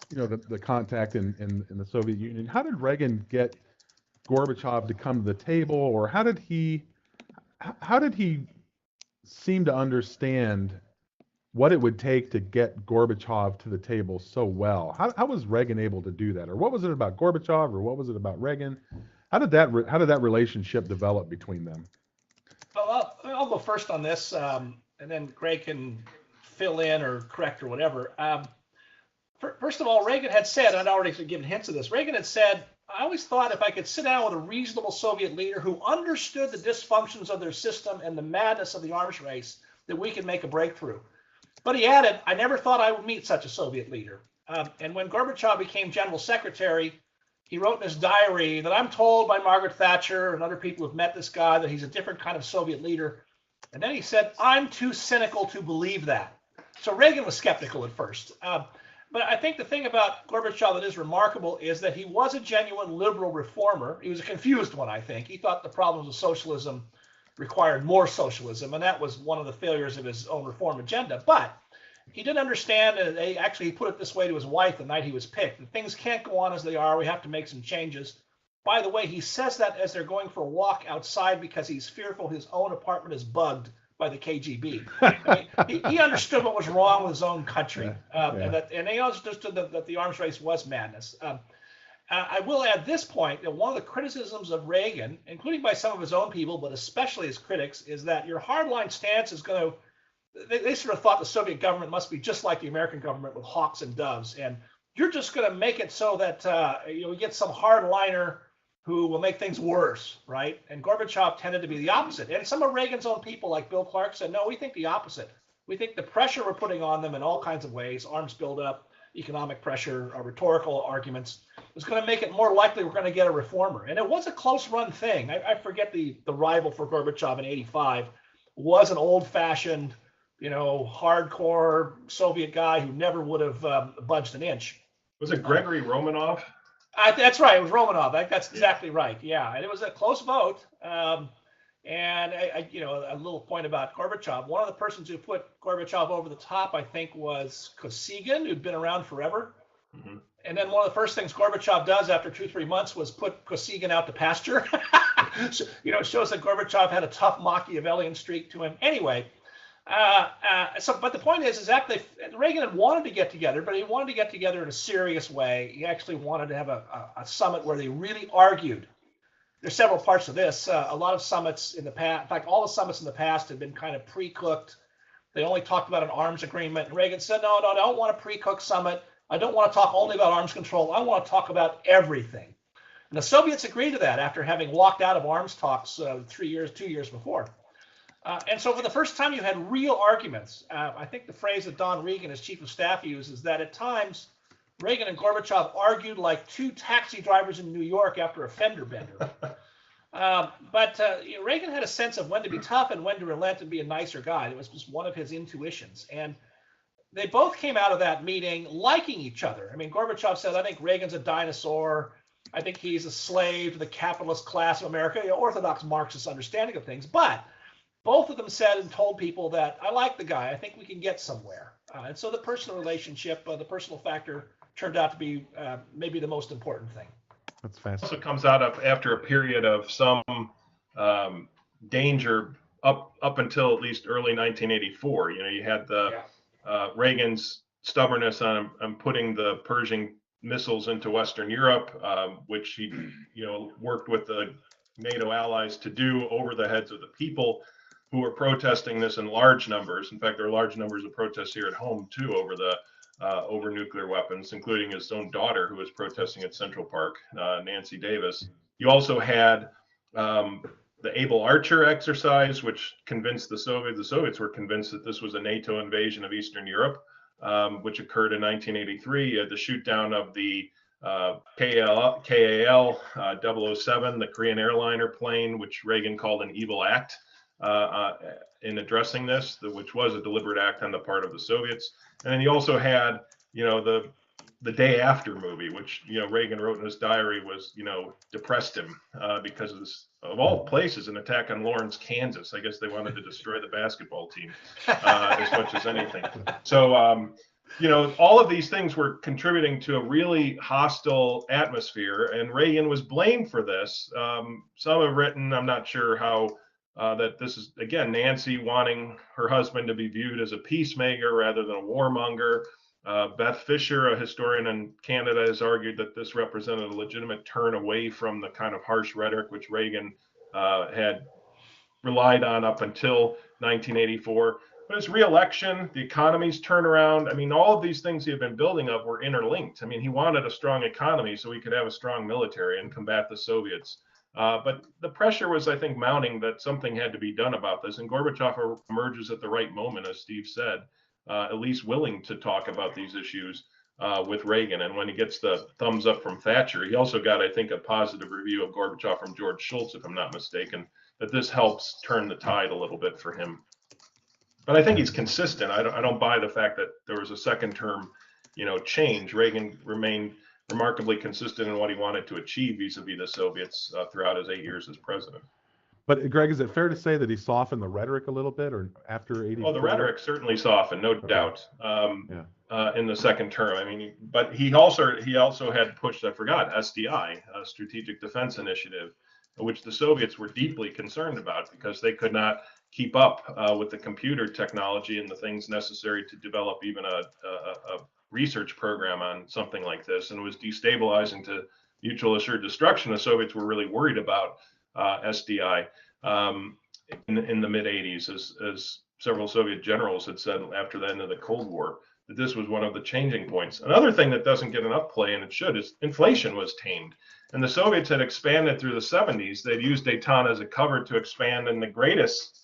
the contact in the Soviet Union. How did Reagan get Gorbachev to come to the table, or how did he seem to understand what it would take to get Gorbachev to the table so well? How was Reagan able to do that, or what was it about Gorbachev, or what was it about Reagan? How did that relationship develop between them? Well, I'll go first on this, and then Greg can fill in or correct or whatever. First of all, Reagan had said, I'd already given hints of this, Reagan had said, I always thought if I could sit down with a reasonable Soviet leader who understood the dysfunctions of their system and the madness of the arms race, that we could make a breakthrough. But he added, I never thought I would meet such a Soviet leader. And when Gorbachev became general secretary, he wrote in his diary that I'm told by Margaret Thatcher and other people who've met this guy that he's a different kind of Soviet leader. And then he said, I'm too cynical to believe that. So Reagan was skeptical at first. But I think the thing about Gorbachev that is remarkable is that he was a genuine liberal reformer. He was a confused one, I think. He thought the problems of socialism required more socialism, and that was one of the failures of his own reform agenda. But he didn't understand, and he put it this way to his wife the night he was picked: that things can't go on as they are. We have to make some changes. By the way, he says that as they're going for a walk outside because he's fearful his own apartment is bugged by the KGB. I mean, he understood what was wrong with his own country, and he understood that the arms race was madness. I will add this point, that one of the criticisms of Reagan, including by some of his own people, but especially his critics, is that your hardline stance is going to, they sort of thought the Soviet government must be just like the American government with hawks and doves, and you're just going to make it so that we get some hardliner who will make things worse, right? And Gorbachev tended to be the opposite. And some of Reagan's own people, like Bill Clark, said, no, we think the opposite. We think the pressure we're putting on them in all kinds of ways, arms buildup, economic pressure, rhetorical arguments, is going to make it more likely we're going to get a reformer. And it was a close run thing. I forget the rival for Gorbachev in '85 was an old-fashioned, hardcore Soviet guy who never would have budged an inch. Was it Gregory Romanov? That's right. It was Romanov. That's exactly right. Yeah, and it was a close vote. And a little point about Gorbachev. One of the persons who put Gorbachev over the top, I think, was Kosygin, who'd been around forever. Mm-hmm. And then one of the first things Gorbachev does after 2-3 months was put Kosygin out to pasture. So, it shows that Gorbachev had a tough Machiavellian streak to him. Anyway, but the point is that Reagan had wanted to get together, but he wanted to get together in a serious way. He actually wanted to have a summit where they really argued. There's several parts of this. A lot of summits in the past, in fact, all the summits in the past had been kind of pre-cooked. They only talked about an arms agreement. And Reagan said, no, I don't want a pre-cooked summit. I don't want to talk only about arms control. I want to talk about everything. And the Soviets agreed to that after having walked out of arms talks 2 years before. And so for the first time, you had real arguments. I think the phrase that Don Regan, as chief of staff, uses that at times Reagan and Gorbachev argued like two taxi drivers in New York after a fender bender. But Reagan had a sense of when to be tough and when to relent and be a nicer guy. It was just one of his intuitions. And they both came out of that meeting liking each other. I mean, Gorbachev said, I think Reagan's a dinosaur. I think he's a slave to the capitalist class of America, orthodox Marxist understanding of things. But both of them said and told people that I like the guy. I think we can get somewhere. And so the personal relationship, the personal factor, turned out to be maybe the most important thing. That's fascinating. Also comes out of after a period of some danger up until at least early 1984. You had Reagan's stubbornness on putting the Pershing missiles into Western Europe, which he worked with the NATO allies to do over the heads of the people who were protesting this in large numbers. In fact, there are large numbers of protests here at home too over nuclear weapons, including his own daughter who was protesting at Central Park, Nancy Davis. You also had the Able Archer exercise, which convinced the Soviets were convinced that this was a NATO invasion of Eastern Europe, which occurred in 1983. You had the shoot down of the KAL 007, the Korean airliner plane, which Reagan called an evil act in addressing this, which was a deliberate act on the part of the Soviets. And then you also had, the Day After movie, which, Reagan wrote in his diary was, depressed him because of this, of all places, an attack on Lawrence, Kansas. I guess they wanted to destroy the basketball team as much as anything. So, all of these things were contributing to a really hostile atmosphere, and Reagan was blamed for this. Some have written, I'm not sure how, that this is, again, Nancy wanting her husband to be viewed as a peacemaker rather than a warmonger. Beth Fisher, a historian in Canada, has argued that this represented a legitimate turn away from the kind of harsh rhetoric which Reagan had relied on up until 1984. But his reelection, the economy's turnaround, I mean, all of these things he had been building up were interlinked. I mean, he wanted a strong economy so he could have a strong military and combat the Soviets. But the pressure was, I think, mounting that something had to be done about this. And Gorbachev emerges at the right moment, as Steve said, at least willing to talk about these issues with Reagan. And when he gets the thumbs up from Thatcher, he also got, I think, a positive review of Gorbachev from George Shultz, if I'm not mistaken, that this helps turn the tide a little bit for him. But I think he's consistent. I don't buy the fact that there was a second term, change. Reagan remained remarkably consistent in what he wanted to achieve vis-a-vis the Soviets throughout his 8 years as president. But Greg, is it fair to say that he softened the rhetoric a little bit, or after 84? Well, the rhetoric certainly softened, no doubt, Yeah. in the second term. I mean, but he also had pushed, I forgot, SDI, Strategic Defense Initiative, which the Soviets were deeply concerned about because they could not keep up with the computer technology and the things necessary to develop even a research program on something like this, and it was destabilizing to mutual assured destruction. The Soviets were really worried about SDI in the mid 80s, as several Soviet generals had said after the end of the Cold War, that this was one of the changing points. Another thing that doesn't get enough play, and it should, is inflation was tamed. And the Soviets had expanded through the 70s. They'd used Daytona as a cover to expand in the greatest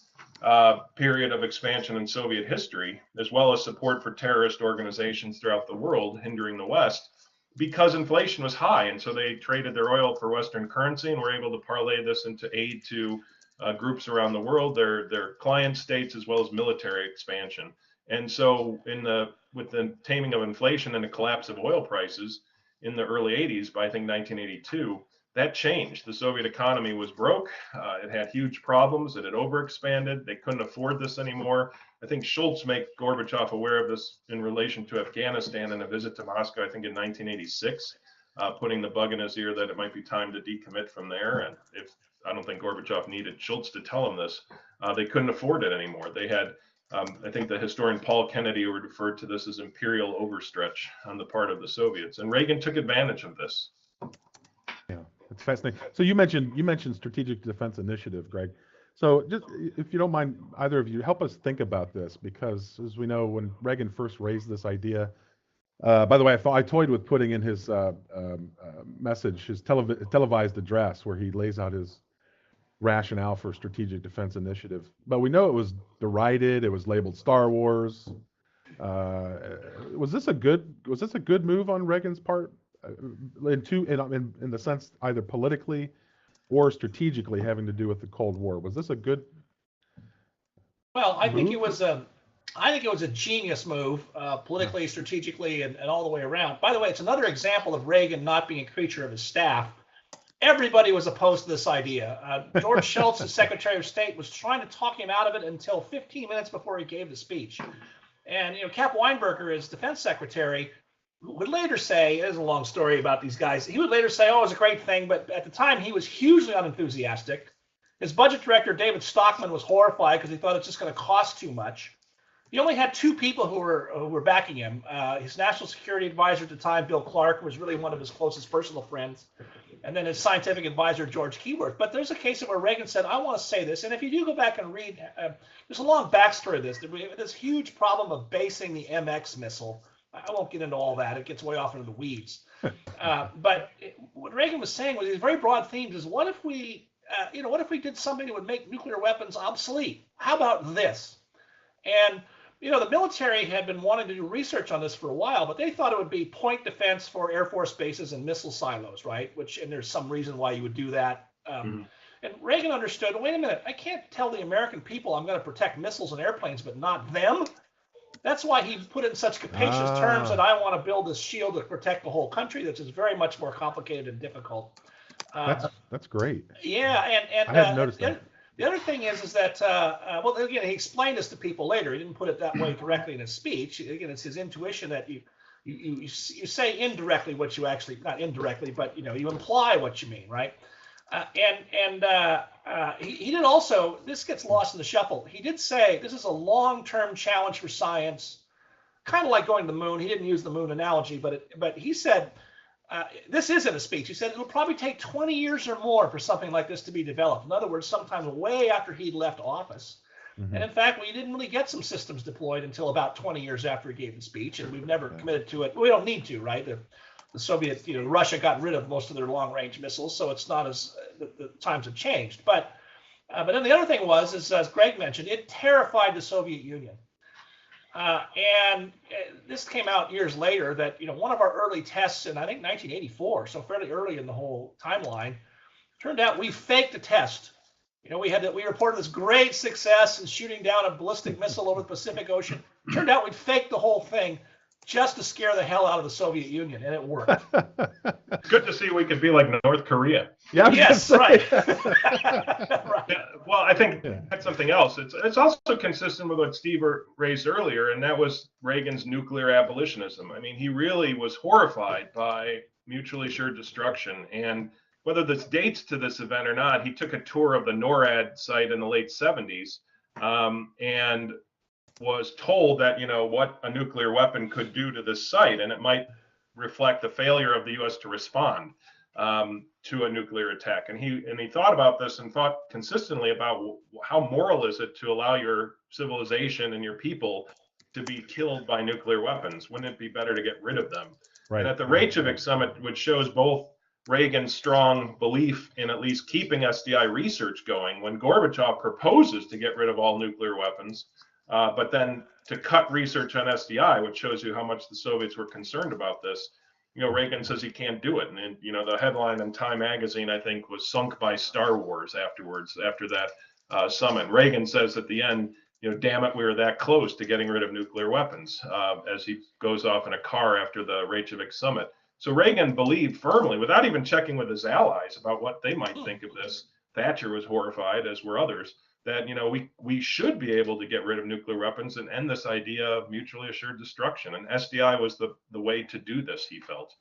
period of expansion in Soviet history, as well as support for terrorist organizations throughout the world, hindering the West, because inflation was high. And so they traded their oil for Western currency and were able to parlay this into aid to groups around the world, their client states, as well as military expansion. And so with the taming of inflation and the collapse of oil prices in the early 80s, by I think 1982, that changed. The Soviet economy was broke. It had huge problems. It had overexpanded. They couldn't afford this anymore. I think Schultz made Gorbachev aware of this in relation to Afghanistan in a visit to Moscow, I think in 1986, putting the bug in his ear that it might be time to decommit from there. And I don't think Gorbachev needed Schultz to tell him this. They couldn't afford it anymore. They had, I think the historian Paul Kennedy referred to this as imperial overstretch on the part of the Soviets. And Reagan took advantage of this. Yeah, it's fascinating. So you mentioned Strategic Defense Initiative, Greg. So just, if you don't mind, either of you, help us think about this, because as we know, when Reagan first raised this idea, by the way, I toyed with putting in his message, his televised address, where he lays out his rationale for Strategic Defense Initiative. But we know it was derided. It was labeled Star Wars. Was this a good move on Reagan's part, in the sense either politically or strategically having to do with the Cold War? Was this a good? Well, I think it was a genius move, politically, strategically, and all the way around. By the way, it's another example of Reagan not being a creature of his staff. Everybody was opposed to this idea. George Shultz, the Secretary of State, was trying to talk him out of it until 15 minutes before he gave the speech. And Cap Weinberger, as Defense Secretary, would later say, there's a long story about these guys, he would later say, oh, it was a great thing, but at the time he was hugely unenthusiastic. His budget director, David Stockman, was horrified because he thought it's just going to cost too much. He only had two people who were backing him. His national security advisor at the time, Bill Clark, was really one of his closest personal friends, and then his scientific advisor, George Keyworth. But there's a case where Reagan said, I want to say this. And if you do go back and read, there's a long backstory of this. This huge problem of basing the MX missile. I won't get into all that. It gets way off into the weeds. But what Reagan was saying was these very broad themes is, what if we did something that would make nuclear weapons obsolete? How about this? And the military had been wanting to do research on this for a while, but they thought it would be point defense for Air Force bases and missile silos, right? And there's some reason why you would do that. And Reagan understood, wait a minute, I can't tell the American people I'm going to protect missiles and airplanes, but not them. That's why he put in such capacious terms that I want to build this shield to protect the whole country. That's just very much more complicated and difficult. That's great. Yeah, and I hadn't noticed that. The other thing is that, well, again, he explained this to people later. He didn't put it that way directly in his speech. Again, it's his intuition that you say indirectly what you actually, not indirectly, but you imply what you mean, right? He did also, this gets lost in the shuffle. He did say this is a long-term challenge for science, kind of like going to the moon. He didn't use the moon analogy, but he said, this isn't a speech. He said it'll probably take 20 years or more for something like this to be developed. In other words, sometime way after he'd left office. Mm-hmm. And in fact, we didn't really get some systems deployed until about 20 years after he gave the speech, and we've never committed to it. We don't need to, right? The Soviet, Russia got rid of most of their long-range missiles, so it's not as the times have changed. But then the other thing was, as Greg mentioned, it terrified the Soviet Union. And this came out years later that one of our early tests in, I think, 1984, so fairly early in the whole timeline, turned out we faked a test. We reported this great success in shooting down a ballistic missile over the Pacific Ocean. Turned out we'd faked the whole thing just to scare the hell out of the Soviet Union, and it worked. It's good to see we could be like North Korea. Yeah. Yes, right. Right. Yeah, well, I think that's something else. It's also consistent with what Steve raised earlier, and that was Reagan's nuclear abolitionism. I mean, he really was horrified by mutually assured destruction. And whether this dates to this event or not, he took a tour of the NORAD site in the late 70s and was told that, what a nuclear weapon could do to this site, and it might reflect the failure of the U.S. to respond to a nuclear attack. And he thought about this and thought consistently about how moral is it to allow your civilization and your people to be killed by nuclear weapons? Wouldn't it be better to get rid of them? Right. And at the Reykjavik summit, which shows both Reagan's strong belief in at least keeping SDI research going, when Gorbachev proposes to get rid of all nuclear weapons, but then to cut research on SDI, which shows you how much the Soviets were concerned about this. Reagan says he can't do it. And, the headline in Time magazine, I think, was "Sunk by Star Wars" after that summit. Reagan says at the end, damn it, we were that close to getting rid of nuclear weapons, as he goes off in a car after the Reykjavik summit. So Reagan believed firmly, without even checking with his allies about what they might think of this. Thatcher was horrified, as were others, that we should be able to get rid of nuclear weapons and end this idea of mutually assured destruction. And SDI was the way to do this, he felt.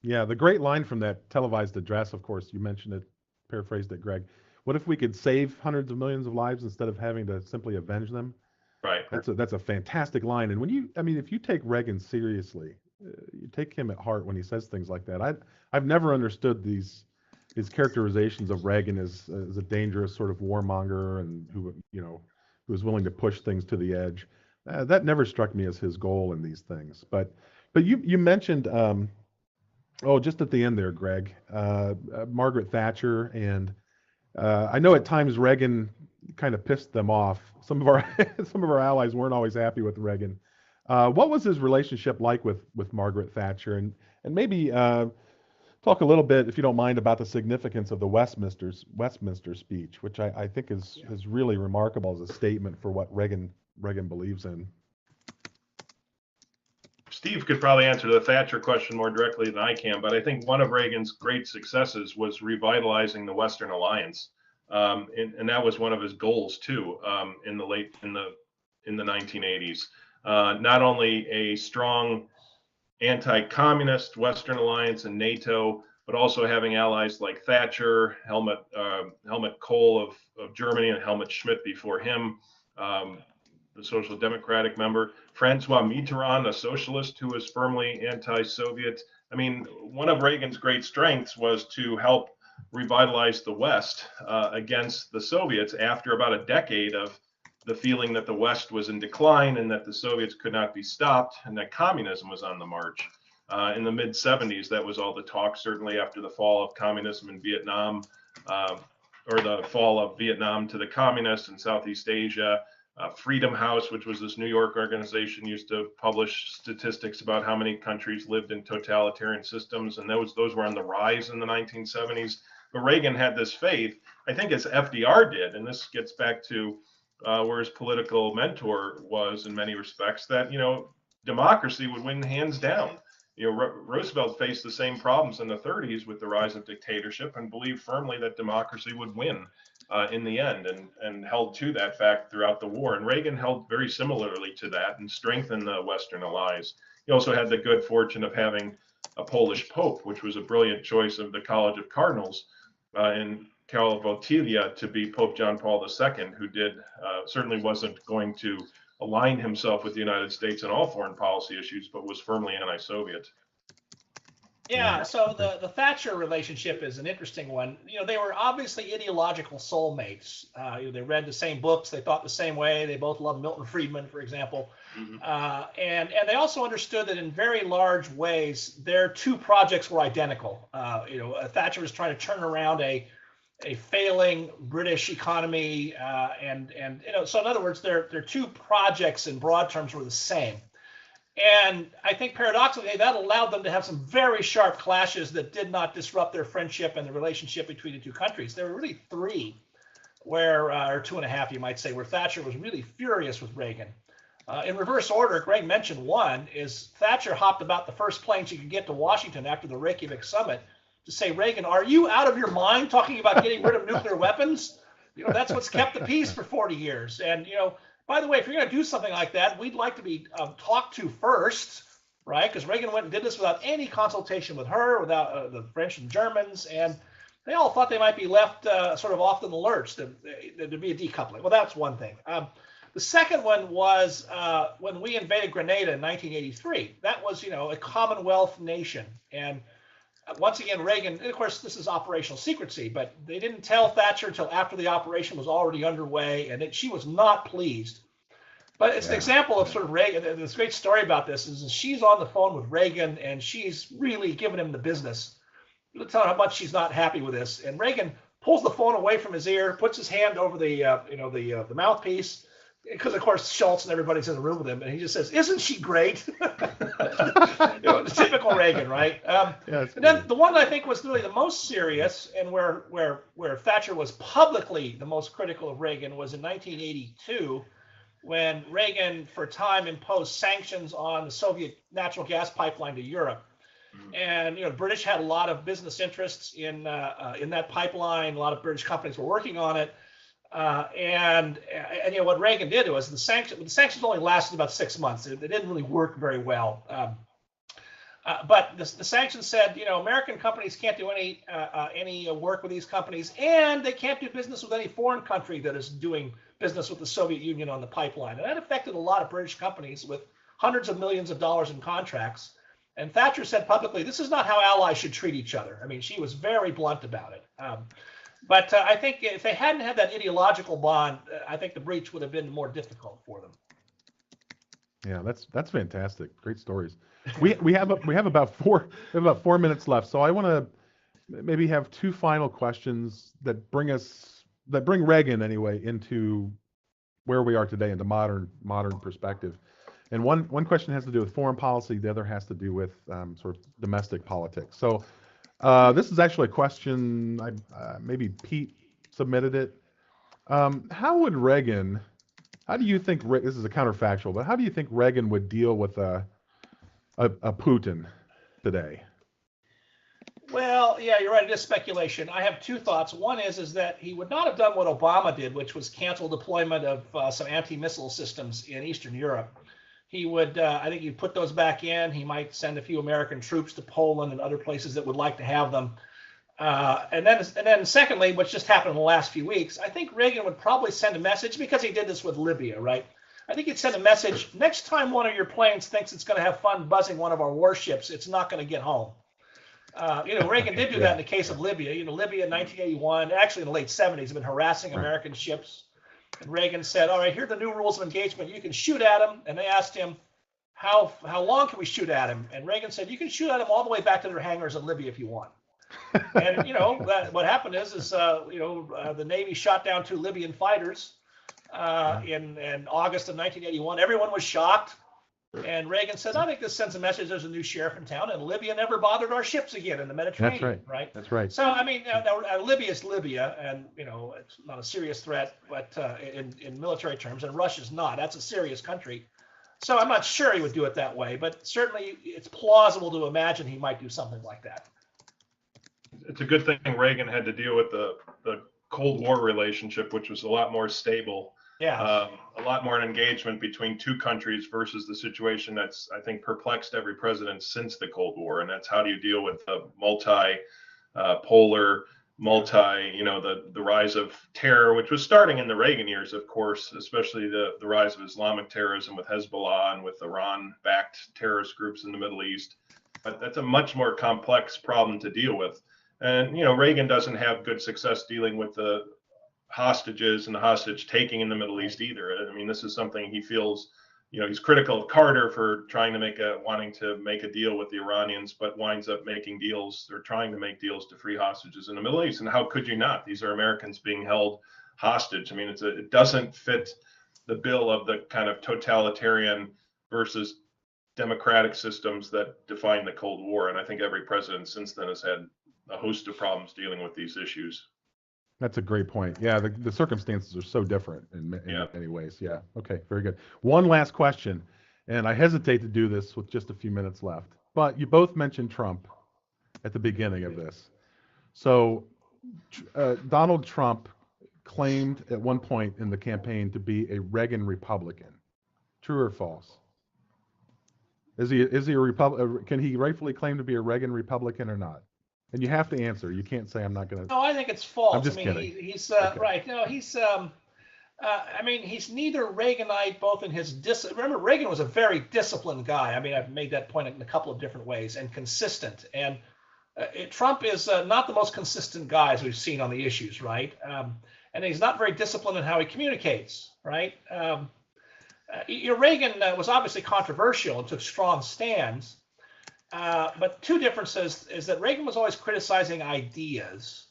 Yeah, the great line from that televised address, of course, you mentioned it, paraphrased it, Greg. What if we could save hundreds of millions of lives instead of having to simply avenge them? Right. That's a fantastic line. And if you take Reagan seriously, you take him at heart when he says things like that. I've never understood his characterizations of Reagan as a dangerous sort of warmonger and who was willing to push things to the edge. That never struck me as his goal in these things. But you mentioned just at the end there, Greg, Margaret Thatcher, and I know at times Reagan kind of pissed them off. Some of our allies weren't always happy with Reagan. What was his relationship like with Margaret Thatcher, and maybe talk a little bit, if you don't mind, about the significance of the Westminster speech, which I think is really remarkable as a statement for what Reagan believes in. Steve could probably answer the Thatcher question more directly than I can, but I think one of Reagan's great successes was revitalizing the Western alliance, and that was one of his goals too. In the 1980s, not only a strong anti-communist Western alliance and NATO, but also having allies like Thatcher, Helmut Kohl of Germany, and Helmut Schmidt before him, the Social Democratic member, Francois Mitterrand, a socialist who was firmly anti-Soviet. I mean, one of Reagan's great strengths was to help revitalize the West against the Soviets after about a decade of the feeling that the West was in decline and that the Soviets could not be stopped and that communism was on the march. In the mid-70s, that was all the talk, certainly after the fall of communism in Vietnam, or the fall of Vietnam to the communists in Southeast Asia. Freedom House, which was this New York organization, used to publish statistics about how many countries lived in totalitarian systems, and those were on the rise in the 1970s. But Reagan had this faith, I think, as FDR did, and this gets back to where his political mentor was in many respects, that democracy would win hands down. Roosevelt faced the same problems in the 30s with the rise of dictatorship and believed firmly that democracy would win in the end, and held to that fact throughout the war. And Reagan held very similarly to that and strengthened the Western allies. He also had the good fortune of having a Polish Pope, which was a brilliant choice of the College of Cardinals in Karol Wojtyla to be Pope John Paul II, who certainly wasn't going to align himself with the United States in all foreign policy issues, but was firmly anti-Soviet. Yeah, so the Thatcher relationship is an interesting one. They were obviously ideological soulmates. They read the same books, they thought the same way. They both loved Milton Friedman, for example. Mm-hmm. And they also understood that in very large ways, their two projects were identical. Thatcher was trying to turn around a failing British economy, so in other words, their two projects in broad terms were the same. And I think paradoxically, that allowed them to have some very sharp clashes that did not disrupt their friendship and the relationship between the two countries. There were really three, or 2.5, you might say, where Thatcher was really furious with Reagan. In reverse order, Greg mentioned one is Thatcher hopped about the first plane she could get to Washington after the Reykjavik summit to say, Reagan, are you out of your mind talking about getting rid of nuclear weapons? That's what's kept the peace for 40 years. And, by the way, if you're going to do something like that, we'd like to be talked to first, right? Because Reagan went and did this without any consultation with her, without the French and Germans. And they all thought they might be left sort of off in the lurch. There'd be a decoupling. Well, that's one thing. The second one was when we invaded Grenada in 1983. That was, a Commonwealth nation. And once again, Reagan, and of course, this is operational secrecy, but they didn't tell Thatcher until after the operation was already underway, and she was not pleased. But it's an example of sort of Reagan. This great story about this is she's on the phone with Reagan, and she's really giving him the business, telling how much she's not happy with this. And Reagan pulls the phone away from his ear, puts his hand over the mouthpiece, because of course Schultz and everybody's in the room with him, and he just says, "Isn't she great?" Typical Reagan, right? And then the one I think was really the most serious, and where Thatcher was publicly the most critical of Reagan, was in 1982, when Reagan, for a time, imposed sanctions on the Soviet natural gas pipeline to Europe. And the British had a lot of business interests in that pipeline. A lot of British companies were working on it. And what Reagan did was the sanctions only lasted about 6 months. They didn't really work very well. But the sanctions said, American companies can't do any work with these companies, and they can't do business with any foreign country that is doing business with the Soviet Union on the pipeline. And that affected a lot of British companies with hundreds of millions of dollars in contracts. And Thatcher said publicly, this is not how allies should treat each other. I mean, she was very blunt about it. But I think if they hadn't had that ideological bond, I think the breach would have been more difficult for them. Yeah, that's fantastic. Great stories. We have about 4 minutes left, so I want to maybe have two final questions that bring Reagan anyway into where we are today, into modern perspective. And one question has to do with foreign policy. The other has to do with sort of domestic politics. So this is actually a question, maybe Pete submitted it. How do you think, this is a counterfactual, but how do you think Reagan would deal with a Putin today? Well, yeah, you're right. It is speculation. I have two thoughts. One is that he would not have done what Obama did, which was cancel deployment of some anti-missile systems in Eastern Europe. He would, I think he'd put those back in. He might send a few American troops to Poland and other places that would like to have them. And then secondly, what's just happened in the last few weeks, I think Reagan would probably send a message, because he did this with Libya, right? I think he'd send a message, next time one of your planes thinks it's going to have fun buzzing one of our warships, it's not going to get home. Reagan did do that in the case of Libya. Libya in 1981, actually in the late 70s, had been harassing American ships. And Reagan said, all right, here are the new rules of engagement. You can shoot at him. And they asked him, how long can we shoot at him? And Reagan said, you can shoot at him all the way back to their hangars in Libya if you want. And, what happened is the Navy shot down 2 Libyan fighters in August of 1981. Everyone was shocked. And Reagan said, I think this sends a message there's a new sheriff in town, and Libya never bothered our ships again in the Mediterranean. That's right. That's right. So, I mean, Libya is Libya, and, it's not a serious threat, but in military terms, and Russia's not. That's a serious country. So I'm not sure he would do it that way, but certainly it's plausible to imagine he might do something like that. It's a good thing Reagan had to deal with the Cold War relationship, which was a lot more stable. Yeah. A lot more engagement between two countries versus the situation that's, I think, perplexed every president since the Cold War. And that's how do you deal with the multi-polar, the rise of terror, which was starting in the Reagan years, of course, especially the rise of Islamic terrorism with Hezbollah and with Iran-backed terrorist groups in the Middle East. But that's a much more complex problem to deal with. And, Reagan doesn't have good success dealing with the hostages and the hostage taking in the Middle East either. I mean, this is something he feels, he's critical of Carter for wanting to make a deal with the Iranians, but winds up making deals or trying to make deals to free hostages in the Middle East. And how could you not? These are Americans being held hostage. I mean, it doesn't fit the bill of the kind of totalitarian versus democratic systems that define the Cold War. And I think every president since then has had a host of problems dealing with these issues. That's a great point. Yeah, the circumstances are so different in Yeah. many ways. Yeah. Okay, very good. One last question, and I hesitate to do this with just a few minutes left, but you both mentioned Trump at the beginning of this. So Donald Trump claimed at one point in the campaign to be a Reagan Republican. True or false? Is he a Republican? Can he rightfully claim to be a Reagan Republican or not? And you have to answer. You can't say I'm not going to. No, I think it's I'm false. just I mean, kidding. he's Okay. right. No, he's. I mean, he's neither Reaganite, both in his Remember, Reagan was a very disciplined guy. I mean, I've made that point in a couple of different ways, and consistent. And Trump is not the most consistent guy as we've seen on the issues, right? And he's not very disciplined in how he communicates, right? Reagan was obviously controversial and took strong stands. But two differences is that Reagan was always criticizing ideas.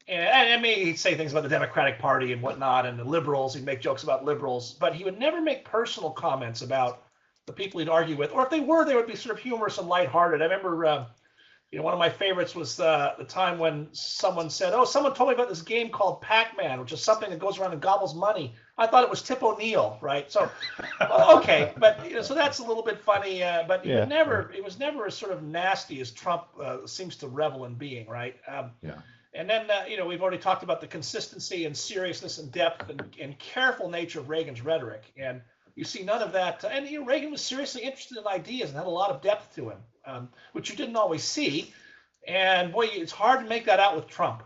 And maybe he'd say things about the Democratic Party and whatnot, and the liberals. He'd make jokes about liberals, but he would never make personal comments about the people he'd argue with. Or if they were, they would be sort of humorous and lighthearted. I remember, one of my favorites was the time when someone said, "Oh, someone told me about this game called Pac-Man, which is something that goes around and gobbles money. I thought it was Tip O'Neill, right?" So, okay, but so that's a little bit funny. But he would never, it was never as sort of nasty as Trump seems to revel in being, right? Yeah. And then, we've already talked about the consistency and seriousness and depth and careful nature of Reagan's rhetoric. And you see none of that. And Reagan was seriously interested in ideas and had a lot of depth to him, which you didn't always see. And boy, it's hard to make that out with Trump.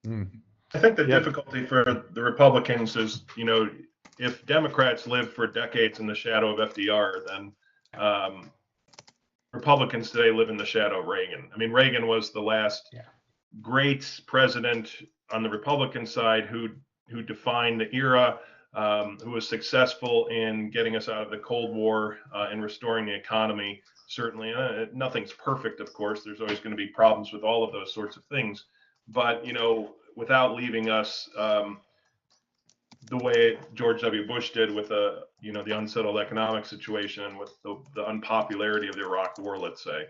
I think the difficulty for the Republicans is, if Democrats lived for decades in the shadow of FDR, then Republicans today live in the shadow of Reagan. I mean, Reagan was the last great president on the Republican side who defined the era, who was successful in getting us out of the Cold War and restoring the economy. Certainly, nothing's perfect, of course. There's always going to be problems with all of those sorts of things. But, without leaving us the way George W. Bush did with the unsettled economic situation and with the unpopularity of the Iraq War, let's say.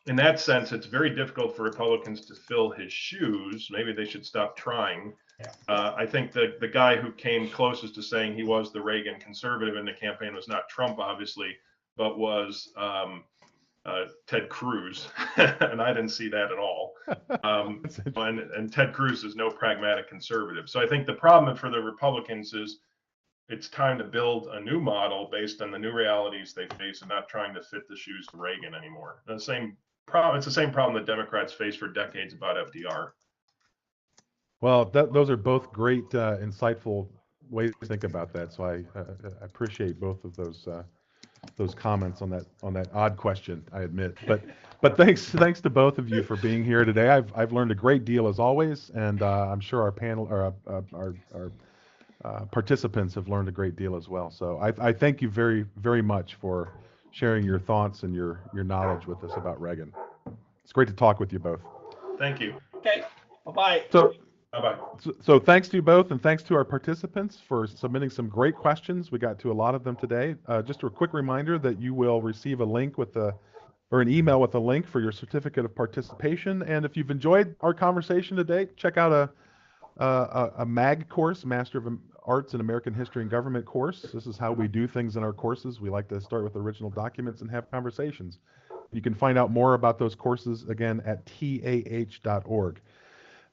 In that sense, it's very difficult for Republicans to fill his shoes. Maybe they should stop trying. I think the guy who came closest to saying he was the Reagan conservative in the campaign was not Trump, obviously, but was Ted Cruz. And I didn't see that at all. And Ted Cruz is no pragmatic conservative. So I think the problem for the Republicans is it's time to build a new model based on the new realities they face and not trying to fit the shoes of Reagan anymore. It's the same problem that Democrats faced for decades about FDR. Well, those are both great, insightful ways to think about that. So I appreciate both of those comments on that odd question, I admit. But thanks to both of you for being here today. I've learned a great deal as always, and I'm sure our panel or our participants have learned a great deal as well. So I thank you very, very much for sharing your thoughts and your knowledge with us about Reagan. It's great to talk with you both. Thank you. Okay, bye-bye. Bye-bye. So thanks to you both, and thanks to our participants for submitting some great questions. We got to a lot of them today. Just a quick reminder that you will receive a link or an email with a link for your certificate of participation. And if you've enjoyed our conversation today, check out a MAG course, Master of Arts in American History and Government course. This is how we do things in our courses. We like to start with original documents and have conversations. You can find out more about those courses, again, at tah.org.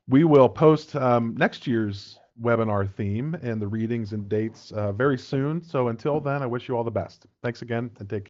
We will post next year's webinar theme and the readings and dates very soon. So until then, I wish you all the best. Thanks again, and take care.